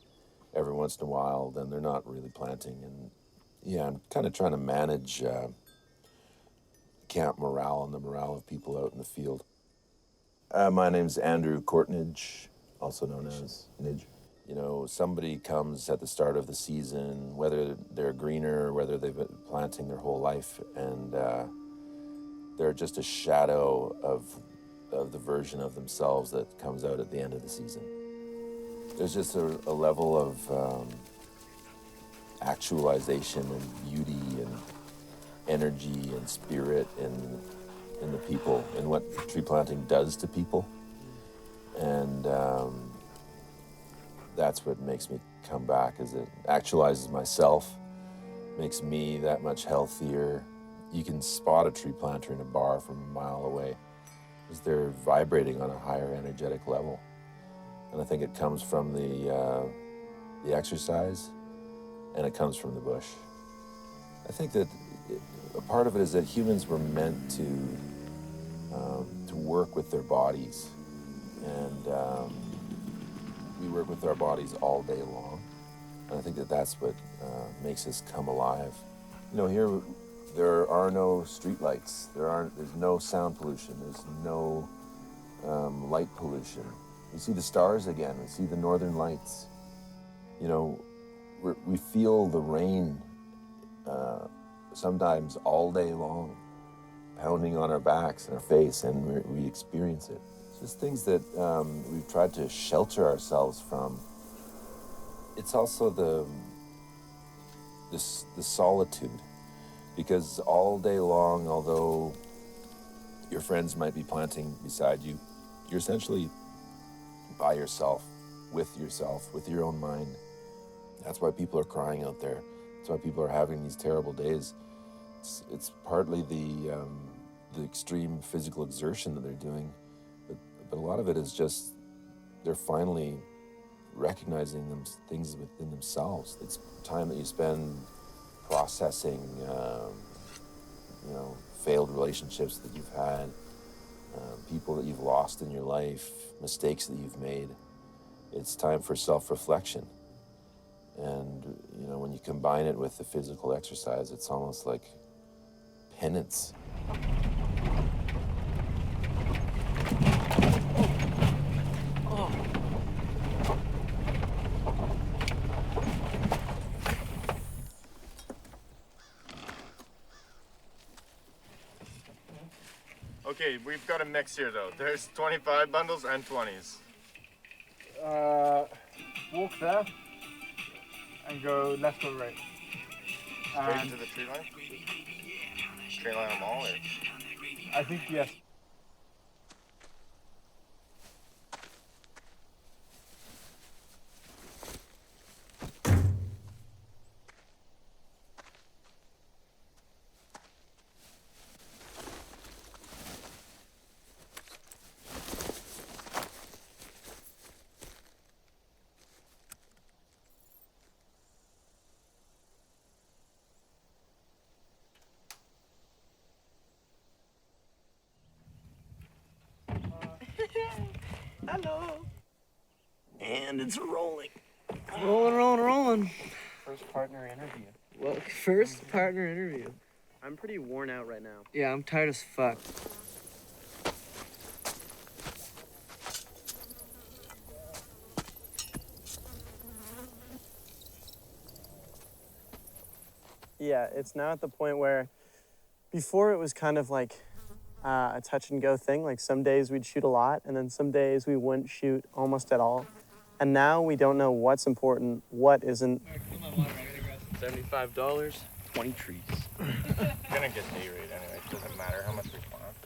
every once in a while, then they're not really planting. And yeah, I'm kind of trying to manage camp morale and the morale of people out in the field. My name's Andrew Courtnidge, also known as Nidge. You know, somebody comes at the start of the season, whether they're a greener or whether they've been planting their whole life, and they're just a shadow of the version of themselves that comes out at the end of the season. There's just a level of actualization and beauty and energy and spirit in the people and what tree planting does to people. And that's what makes me come back, is it actualizes myself, makes me that much healthier. You can spot a tree planter in a bar from a mile away because they're vibrating on a higher energetic level. And I think it comes from the exercise, and it comes from the bush. I think that a part of it is that humans were meant to work with their bodies, and we work with our bodies all day long. And I think that that's what makes us come alive. You know, here there are no streetlights. There's no sound pollution. There's no light pollution. We see the stars again. We see the northern lights. You know, we feel the rain sometimes all day long, pounding on our backs and our face, and we experience it. It's just things that we've tried to shelter ourselves from. It's also the solitude, because all day long, although your friends might be planting beside you, you're essentially by yourself, with your own mind. That's why people are crying out there. That's why people are having these terrible days. It's partly the extreme physical exertion that they're doing, but a lot of it is just they're finally recognizing things within themselves. It's time that you spend processing, failed relationships that you've had, people that you've lost in your life, mistakes that you've made. It's time for self-reflection. And, you know, when you combine it with the physical exercise, it's almost like penance. Okay, we've got a mix here though. There's 25 bundles and 20s. Walk there and go left or right. Straight into the tree line? Tree line them all, or? I think yes. Hello. And it's rolling. Rolling. First partner interview. Well, first partner interview. I'm pretty worn out right now. Yeah, I'm tired as fuck. Yeah, it's now at the point where before it was kind of like a touch and go thing. Like some days we'd shoot a lot, and then some days we wouldn't shoot almost at all. And now we don't know what's important, what isn't. $75, 20 trees. You're gonna get day rate anyway. It doesn't matter how much we plant.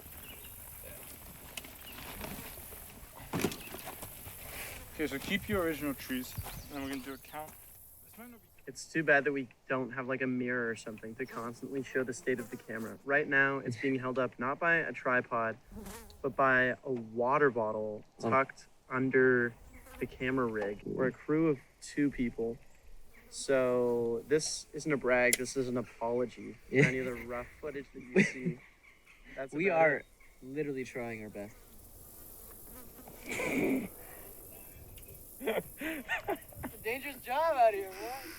Okay, so keep your original trees, and we're gonna do a count. This might not be. It's too bad that we don't have like a mirror or something to constantly show the state of the camera. Right now, it's being held up not by a tripod, but by a water bottle tucked under the camera rig. We're a crew of 2 people. So this isn't a brag, this is an apology for any of the rough footage that you see. That's We about are it. literally trying our best. It's a dangerous job out here, man.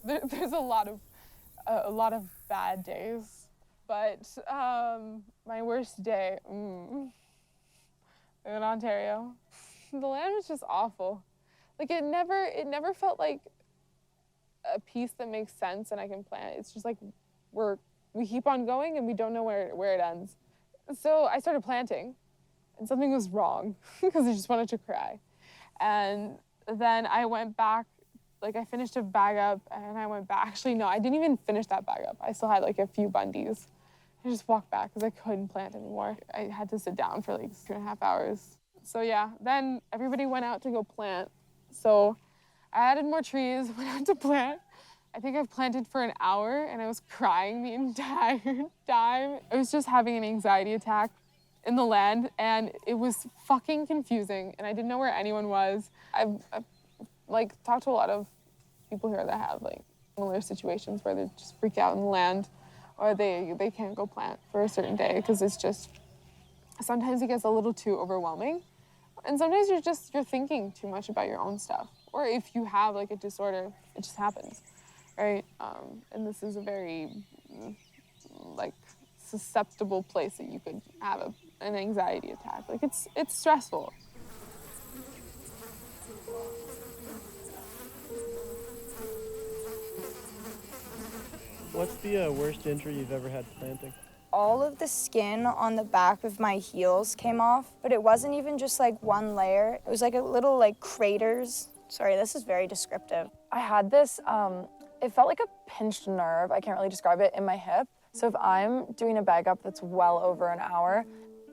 There's a lot of bad days, But my worst day in Ontario, the land was just awful. Like it never felt like a piece that makes sense and I can plant. It's just like we keep on going and we don't know where it ends. So I started planting and something was wrong because I just wanted to cry. And then I went back, like I finished a bag up and I went back. Actually, no, I didn't even finish that bag up. I still had like a few bundies. I just walked back because I couldn't plant anymore. I had to sit down for like 2.5 hours. So yeah, then everybody went out to go plant. So I added more trees, went out to plant. I think I've planted for an hour and I was crying the entire time. I was just having an anxiety attack in the land and it was fucking confusing and I didn't know where anyone was. I've like talked to a lot of people here that have like similar situations where they just freak out in the land or they can't go plant for a certain day because it's just, sometimes it gets a little too overwhelming. And sometimes you're thinking too much about your own stuff. Or if you have like a disorder, it just happens, right? And this is a very like susceptible place that you could have an anxiety attack. Like it's stressful. What's the worst injury you've ever had planting? All of the skin on the back of my heels came off, but it wasn't even just like one layer. It was like a little like craters. Sorry, this is very descriptive. I had this, it felt like a pinched nerve, I can't really describe it, in my hip. So if I'm doing a bag up that's well over an hour,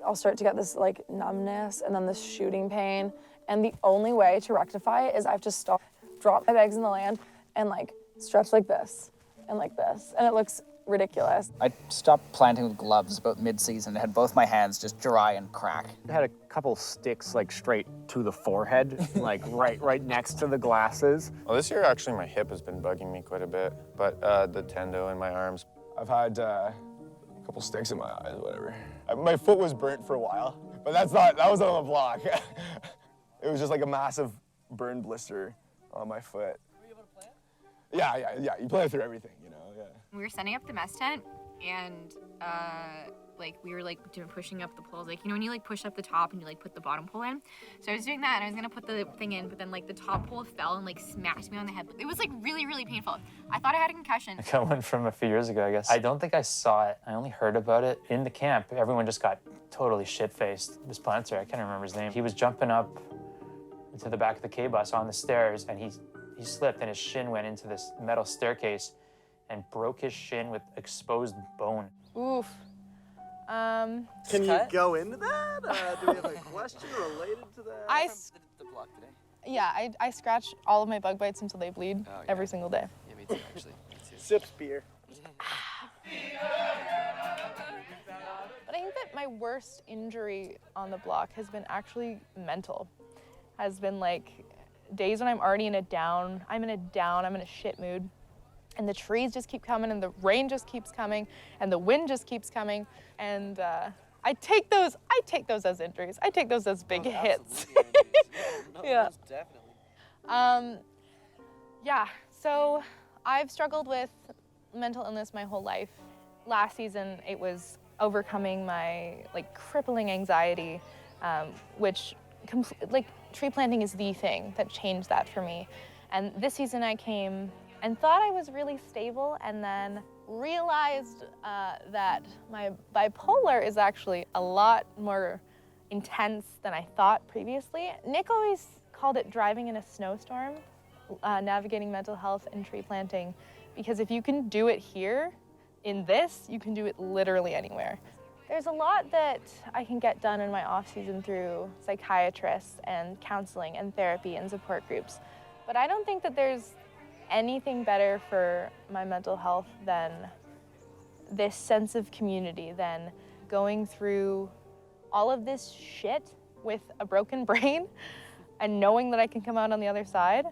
I'll start to get this like numbness and then this shooting pain. And the only way to rectify it is I have to stop, drop my bags in the land and like stretch like this and like this. And it looks ridiculous. I stopped planting with gloves about mid-season. I had both my hands just dry and crack. I had a couple sticks like straight to the forehead, like right next to the glasses. Well, this year actually my hip has been bugging me quite a bit, but the tendo in my arms. I've had a couple sticks in my eyes, whatever. My foot was burnt for a while, but that was on the block. It was just like a massive burn blister on my foot. Were you able to plant? Yeah. You plant through everything, you know, yeah. We were setting up the mess tent and like we were like pushing up the poles, like you know when you like push up the top and you like put the bottom pole in. So I was doing that and I was gonna put the thing in, but then like the top pole fell and like smacked me on the head. It was like really, really painful. I thought I had a concussion. I got one from a few years ago, I guess. I don't think I saw it. I only heard about it in the camp. Everyone just got totally shit-faced. This planter, I can't remember his name. He was jumping up into the back of the K-bus on the stairs and he slipped and his shin went into this metal staircase and broke his shin with exposed bone. Oof. Can you go into that? Do we have a question related to that? The block today. Yeah, I scratch all of my bug bites until they bleed every single day. Yeah, me too, actually. Me too. Sips beer. But I think that my worst injury on the block has been actually mental. Has been like days when I'm already in a down, I'm in a shit mood. And the trees just keep coming and the rain just keeps coming and the wind just keeps coming. And I take those as injuries. I take those as big hits. Yeah. Definitely. Yeah, so I've struggled with mental illness my whole life. Last season, it was overcoming my like crippling anxiety, which tree planting is the thing that changed that for me. And this season I came and thought I was really stable and then realized that my bipolar is actually a lot more intense than I thought previously. Nick always called it driving in a snowstorm, navigating mental health and tree planting, because if you can do it here, in this, you can do it literally anywhere. There's a lot that I can get done in my off season through psychiatrists and counseling and therapy and support groups, but I don't think that there's anything better for my mental health than this sense of community, than going through all of this shit with a broken brain and knowing that I can come out on the other side.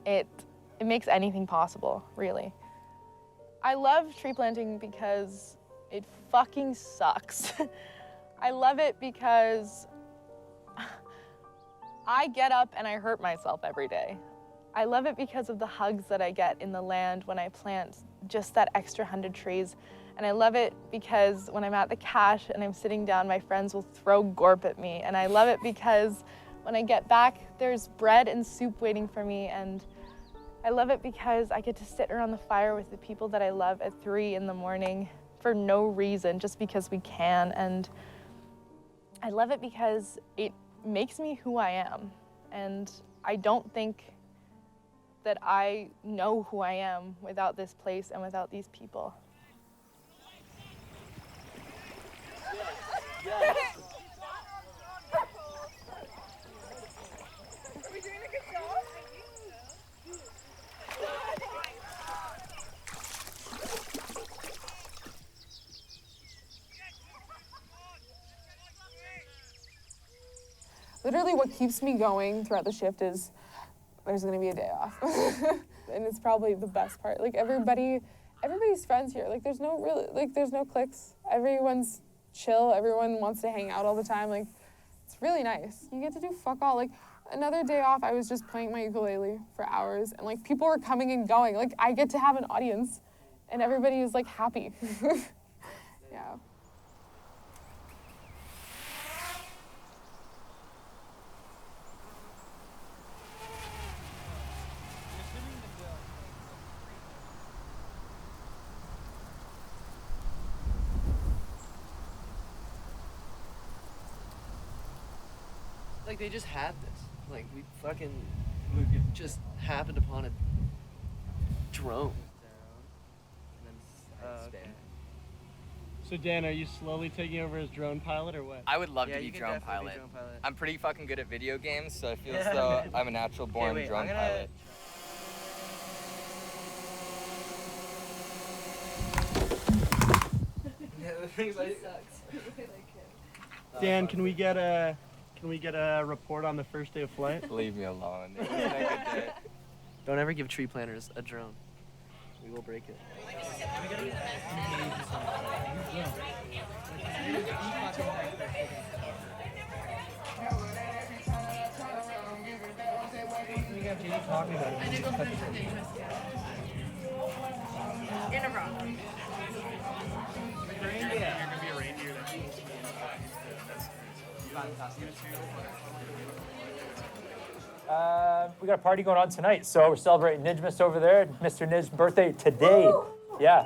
It makes anything possible, really. I love tree planting because it fucking sucks. I love it because I get up and I hurt myself every day. I love it because of the hugs that I get in the land when I plant just that extra 100 trees. And I love it because when I'm at the cache and I'm sitting down, my friends will throw gorp at me. And I love it because when I get back, there's bread and soup waiting for me. And I love it because I get to sit around the fire with the people that I love at 3 in the morning for no reason, just because we can. And I love it because it makes me who I am. And I don't think that I know who I am without this place and without these people. Literally what keeps me going throughout the shift is there's gonna be a day off. And it's probably the best part. Like everybody's friends here. Like there's no cliques. Everyone's chill. Everyone wants to hang out all the time. Like it's really nice. You get to do fuck all. Like another day off, I was just playing my ukulele for hours and like people were coming and going. Like I get to have an audience and everybody is like happy. Yeah. Like they just had this. Like we fucking just happened upon a drone. Okay. So Dan, are you slowly taking over as drone pilot or what? I would love Yeah, to be you can drone definitely pilot. be drone pilot. I'm pretty fucking good at video games, so I feel Yeah. as though I'm a natural born Okay, wait, drone I'm gonna- pilot. Yeah, the thing's like Dan, can we get a report on the first day of flight? Leave me alone. It's been a good day. Don't ever give tree planters a drone. We will break it. We got a party going on tonight, so we're celebrating Nijmas over there. Mr. Nij's birthday today. Yeah.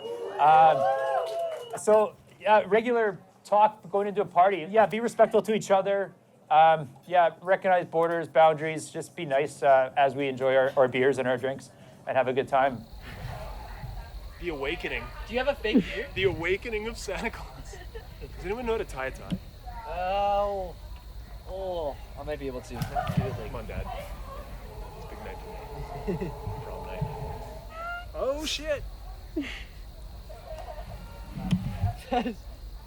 Regular talk going into a party. Yeah, be respectful to each other. Recognize borders, boundaries. Just be nice as we enjoy our beers and our drinks and have a good time. The awakening. Do you have a fake beer? The awakening of Santa Claus. Does anyone know how to tie a tie? I might be able to. Come on, Dad. It's a big night for me. Prom night. Oh, shit.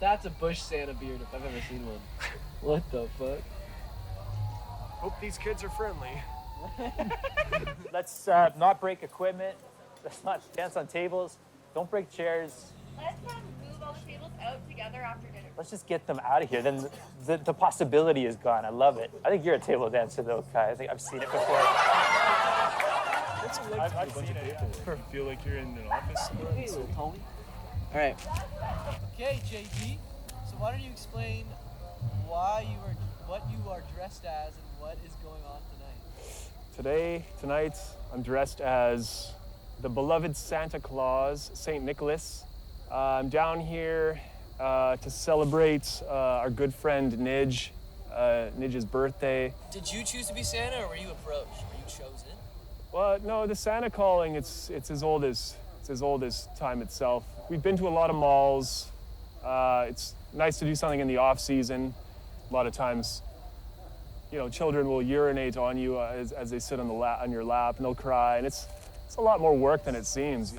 That's a bush Santa beard if I've ever seen one. What the fuck? Hope these kids are friendly. Let's not break equipment. Let's not dance on tables. Don't break chairs. Let's move all the tables out together after dinner. Let's just get them out of here. Then the possibility is gone. I love it. I think you're a table dancer, though, Kai. I think I've seen it before. What's it like to I've be a bunch seen of it, people? You feel like you're in an office somewhere? Hey, little Tony. All right. Okay, JG. So why don't you explain what you are dressed as and what is going on tonight? Tonight, I'm dressed as the beloved Santa Claus, St. Nicholas. I'm down here to celebrate our good friend Nij, Nij's birthday. Did you choose to be Santa or were you approached? Were you chosen? Well, no, the Santa calling, it's as old as time itself. We've been to a lot of malls. It's nice to do something in the off season. A lot of times, children will urinate on you as they sit on your lap, and they'll cry, and it's a lot more work than it seems.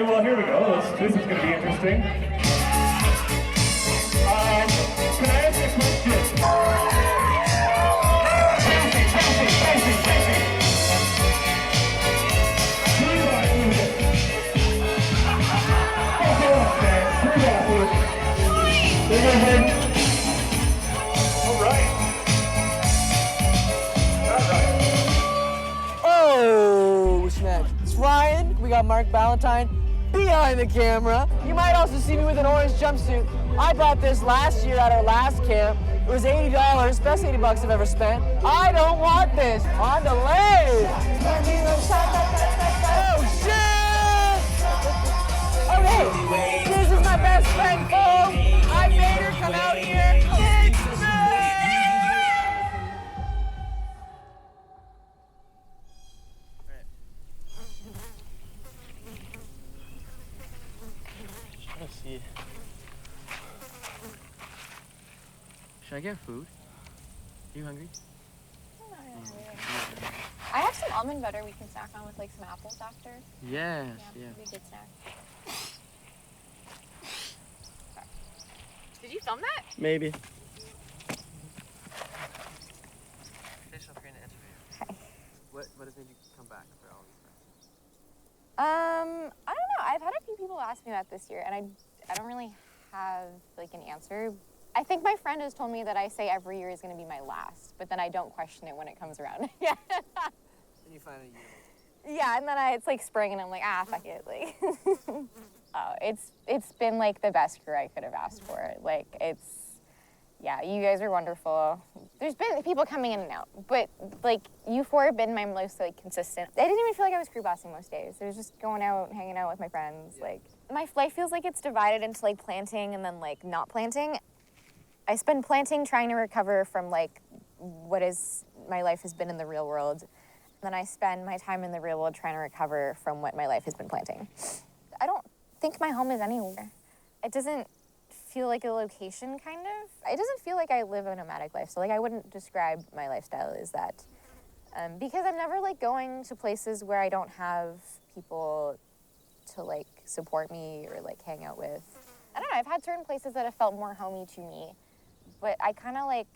well, here we go. This is going to be interesting. Can I ask a question? Casey. Oh, snap. It's Ryan. We got Mark Ballantyne behind the camera. You might also see me with an orange jumpsuit. I bought this last year at our last camp. It was $80, best $80 I've ever spent. I don't want this. On the leg. Oh, shit! Okay, this is my best friend, Cole. I made her come out here. It's me! Let's see. Should I get food? Are you hungry? I have some almond butter we can snack on with like some apples after. Yes, yeah. Pretty good snack. Did you film that? Maybe. What has made you come back for all these friends? I don't know. I've had a few people ask me that this year, and I don't really have like an answer. I think my friend has told me that I say every year is going to be my last, but then I don't question it when it comes around. Yeah. And you find a year. Yeah, and then it's like spring, and I'm like, fuck it, like. It's been like the best career I could have asked for. Like yeah, you guys are wonderful. There's been people coming in and out, but like you four have been my most like consistent. I didn't even feel like I was crew bossing most days. It was just going out, hanging out with my friends. Like my life feels like it's divided into like planting and then like not planting. I spend planting trying to recover from like what is my life has been in the real world. And then I spend my time in the real world trying to recover from what my life has been planting. I don't think my home is anywhere. It doesn't feel like a location, kind of. It doesn't feel like I live a nomadic life, so like I wouldn't describe my lifestyle as that. Because I'm never like going to places where I don't have people to like support me or like hang out with. I don't know, I've had certain places that have felt more homey to me, but I kind of like,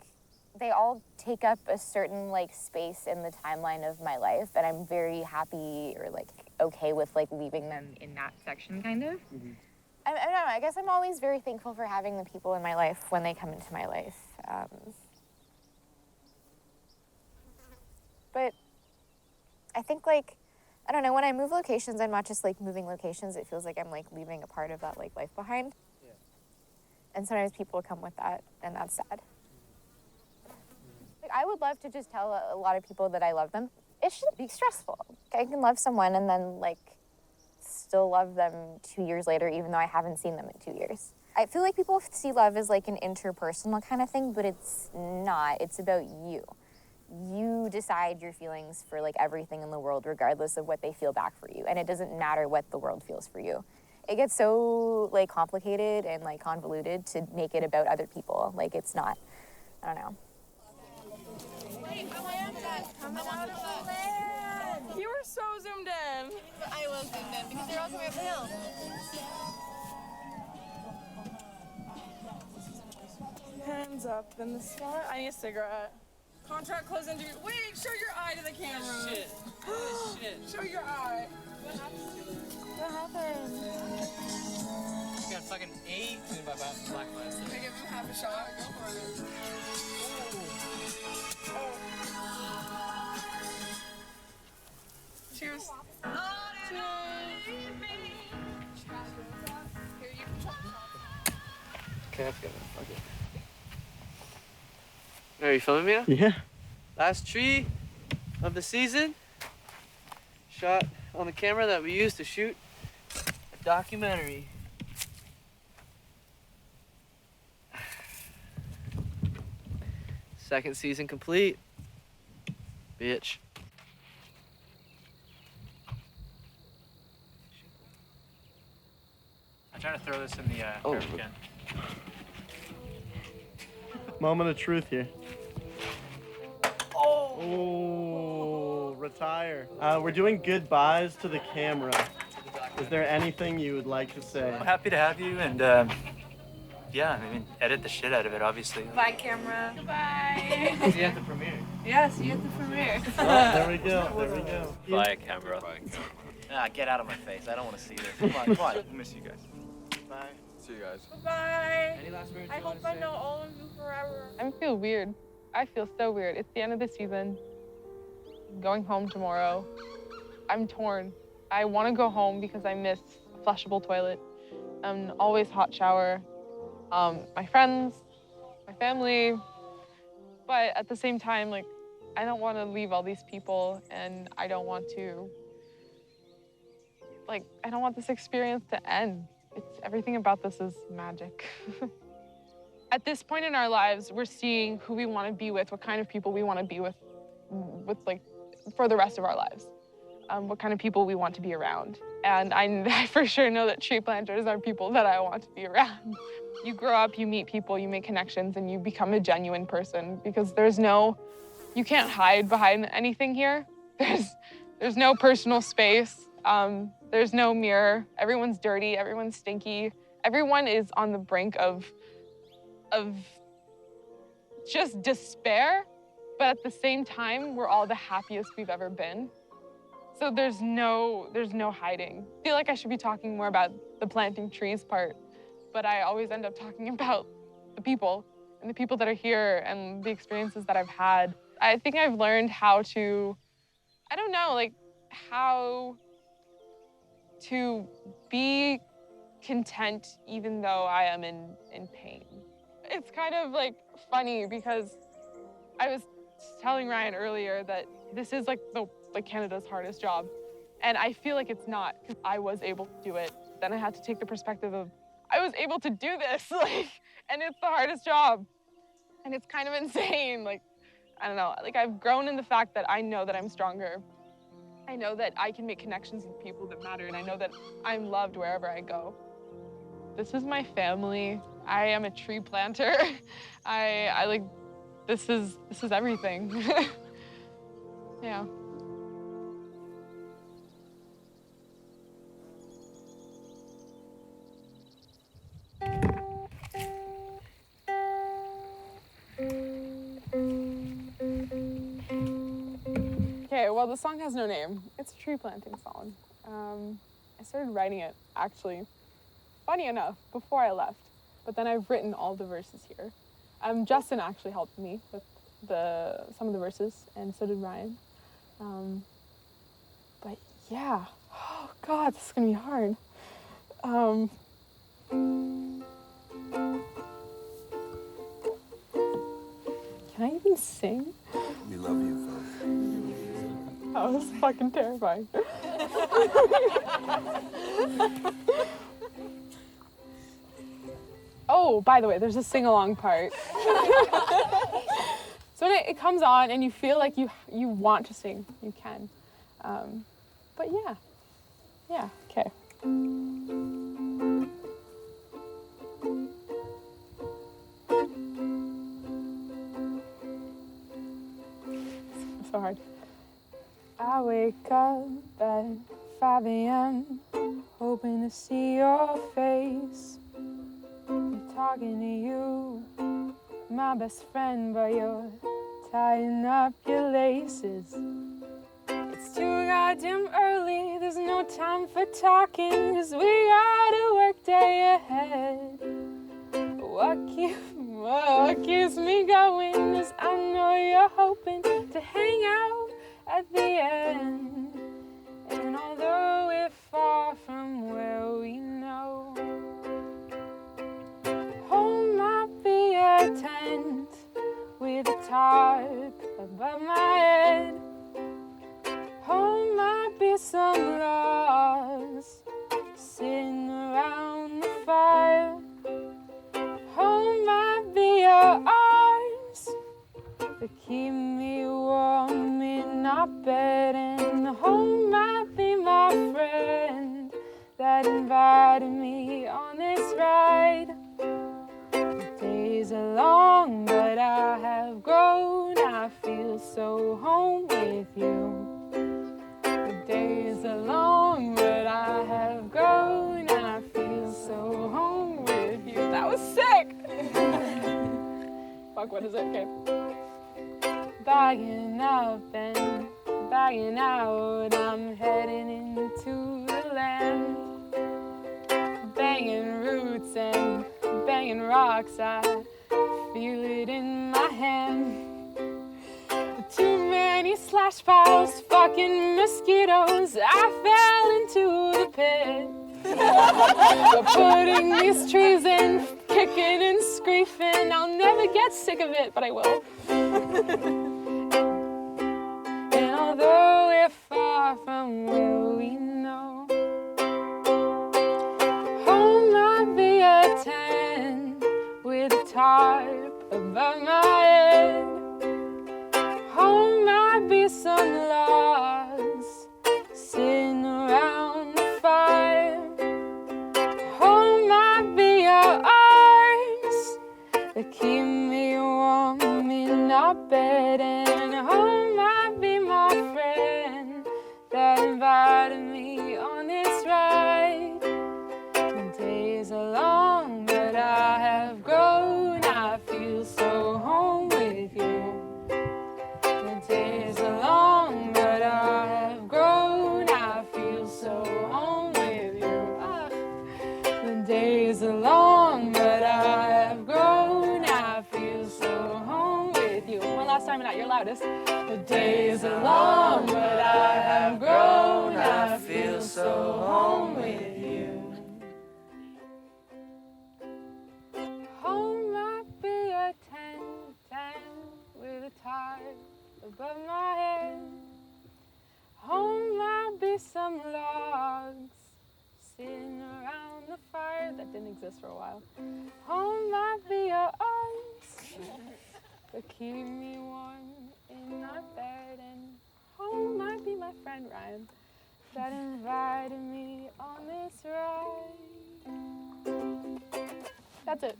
they all take up a certain like space in the timeline of my life, and I'm very happy or like okay with like leaving them in that section, kind of. Mm-hmm. I don't know, I guess I'm always very thankful for having the people in my life when they come into my life. But I think like, I don't know, when I move locations, I'm not just like moving locations, it feels like I'm like leaving a part of that like life behind. Yeah. And sometimes people come with that, and that's sad. Like, I would love to just tell a lot of people that I love them. It shouldn't be stressful. I can love someone and then like still love them 2 years later, even though I haven't seen them in 2 years. I feel like people see love as like an interpersonal kind of thing, but it's not. It's about you. You decide your feelings for like everything in the world, regardless of what they feel back for you. And it doesn't matter what the world feels for you. It gets so like complicated and like convoluted to make it about other people. Like it's not, I don't know. You were so zoomed in. I was zoomed in because they're all coming up the hill. Hands up in the spot. I need a cigarette. Contract closing due. Wait, show your eye to the camera. Shit. Shit. Show your eye. What happened? You got fucking 8 by black lights. Can I give him half a shot? Go for it. Cheers. Okay, that's good. Fuck it. Are you filming me now? Yeah. Last tree of the season. Shot on the camera that we used to shoot a documentary. Second season complete. Bitch. I'm trying to throw this in the garbage can. Moment of truth here. Oh, retire. We're doing goodbyes to the camera. Is there anything you would like to say? I'm happy to have you, and yeah, I mean, edit the shit out of it, obviously. Bye, camera. Goodbye. See you at the premiere. Yeah, see you at the premiere. Oh, there we go. There we go. Bye, camera. Ah, get out of my face. I don't want to see this. Come on, come on. We'll miss you guys. Bye. See you guys. Bye. Any last words? I you hope wanna I say? know all of you forever. I feel weird. I feel so weird. It's the end of the season. I'm going home tomorrow. I'm torn. I want to go home because I miss a flushable toilet, an always hot shower, my friends, my family. But at the same time, like, I don't want to leave all these people, and I don't want to, like, I don't want this experience to end. Everything about this is magic. At this point in our lives, we're seeing who we want to be with, what kind of people we want to be with like, for the rest of our lives. What kind of people we want to be around. And I for sure know that tree planters are people that I want to be around. You grow up, you meet people, you make connections, and you become a genuine person because you can't hide behind anything here. There's no personal space. There's no mirror. Everyone's dirty, everyone's stinky. Everyone is on the brink of just despair, but at the same time, we're all the happiest we've ever been. So there's no hiding. I feel like I should be talking more about the planting trees part, but I always end up talking about the people and the people that are here and the experiences that I've had. I think I've learned how to, I don't know, like how to be content even though I am in pain. It's kind of like funny because I was telling Ryan earlier that this is like Canada's hardest job. And I feel like it's not, because I was able to do it. Then I had to take the perspective of, I was able to do this, and it's the hardest job. And it's kind of insane. Like, I don't know, like I've grown in the fact that I know that I'm stronger. I know that I can make connections with people that matter, and I know that I'm loved wherever I go. This is my family. I am a tree planter. I like, this is everything. Yeah. Okay, well, the song has no name. It's a tree planting song. I started writing it, actually, funny enough, before I left. But then I've written all the verses here. Justin actually helped me with some of the verses, and so did Ryan. But yeah, oh God, this is gonna be hard. Can I even sing? We love you, Phillip. That was fucking terrifying. Oh, by the way, there's a sing-along part. So when it comes on and you feel like you want to sing, you can. But yeah, okay. So hard. I wake up at 5 a.m. hoping to see your face. I'm talking to you, my best friend, but you're tying up your laces. It's too goddamn early, there's no time for talking, 'cause we got a work day ahead. What keeps me going is I know you're hoping to hang out at the end. And although we're far from where we know, home might be a tent with a tarp above my head. Home might be some logs sitting around the fire. Home might be your arms that keep me warm in our bed. And home might be my friend that invited me on this ride. The days are long, but I have grown. I feel so home with you. The days are long, but I have grown. fuck, what is it? Okay. Bagging up and bagging out, I'm heading into the land. Banging roots and banging rocks, I feel it in my hand. Too many slash piles, fucking mosquitoes, I fell into the pit. You're putting these trees in, kicking and screaming, I'll never get sick of it, but I will. And although we're far from where we know, home might be a tent with a tarp above my head. Home might be some logs sitting around the fire. Home might be your arms that keep me warm in our bed. And home might be my friend that invited me on this ride. The days are long, but I have grown. I feel so home with you. The days are long, but I have grown. I feel so home with you. The days are long, but I have grown. I feel so home with you. One last time, and at your loudest. The days are long, but I have grown. I feel so home with you. Home might be a tent with a tarp above my head. Home might be some logs sitting around the fire that didn't exist for a while. Home might be your arms that keep me warm in our bed. And home might be my friend Ryan that invited me on this ride. That's it.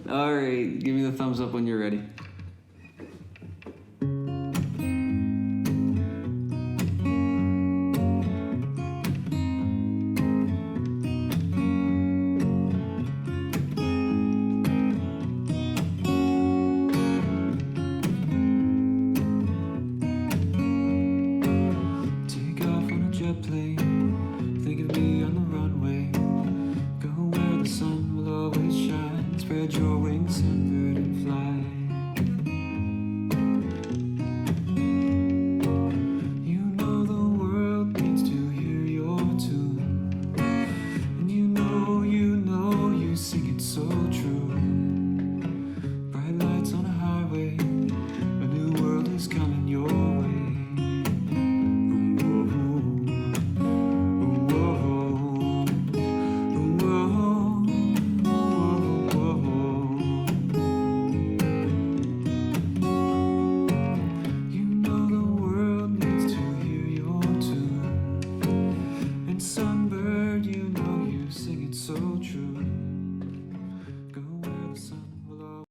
All right, give me the thumbs up when you're ready.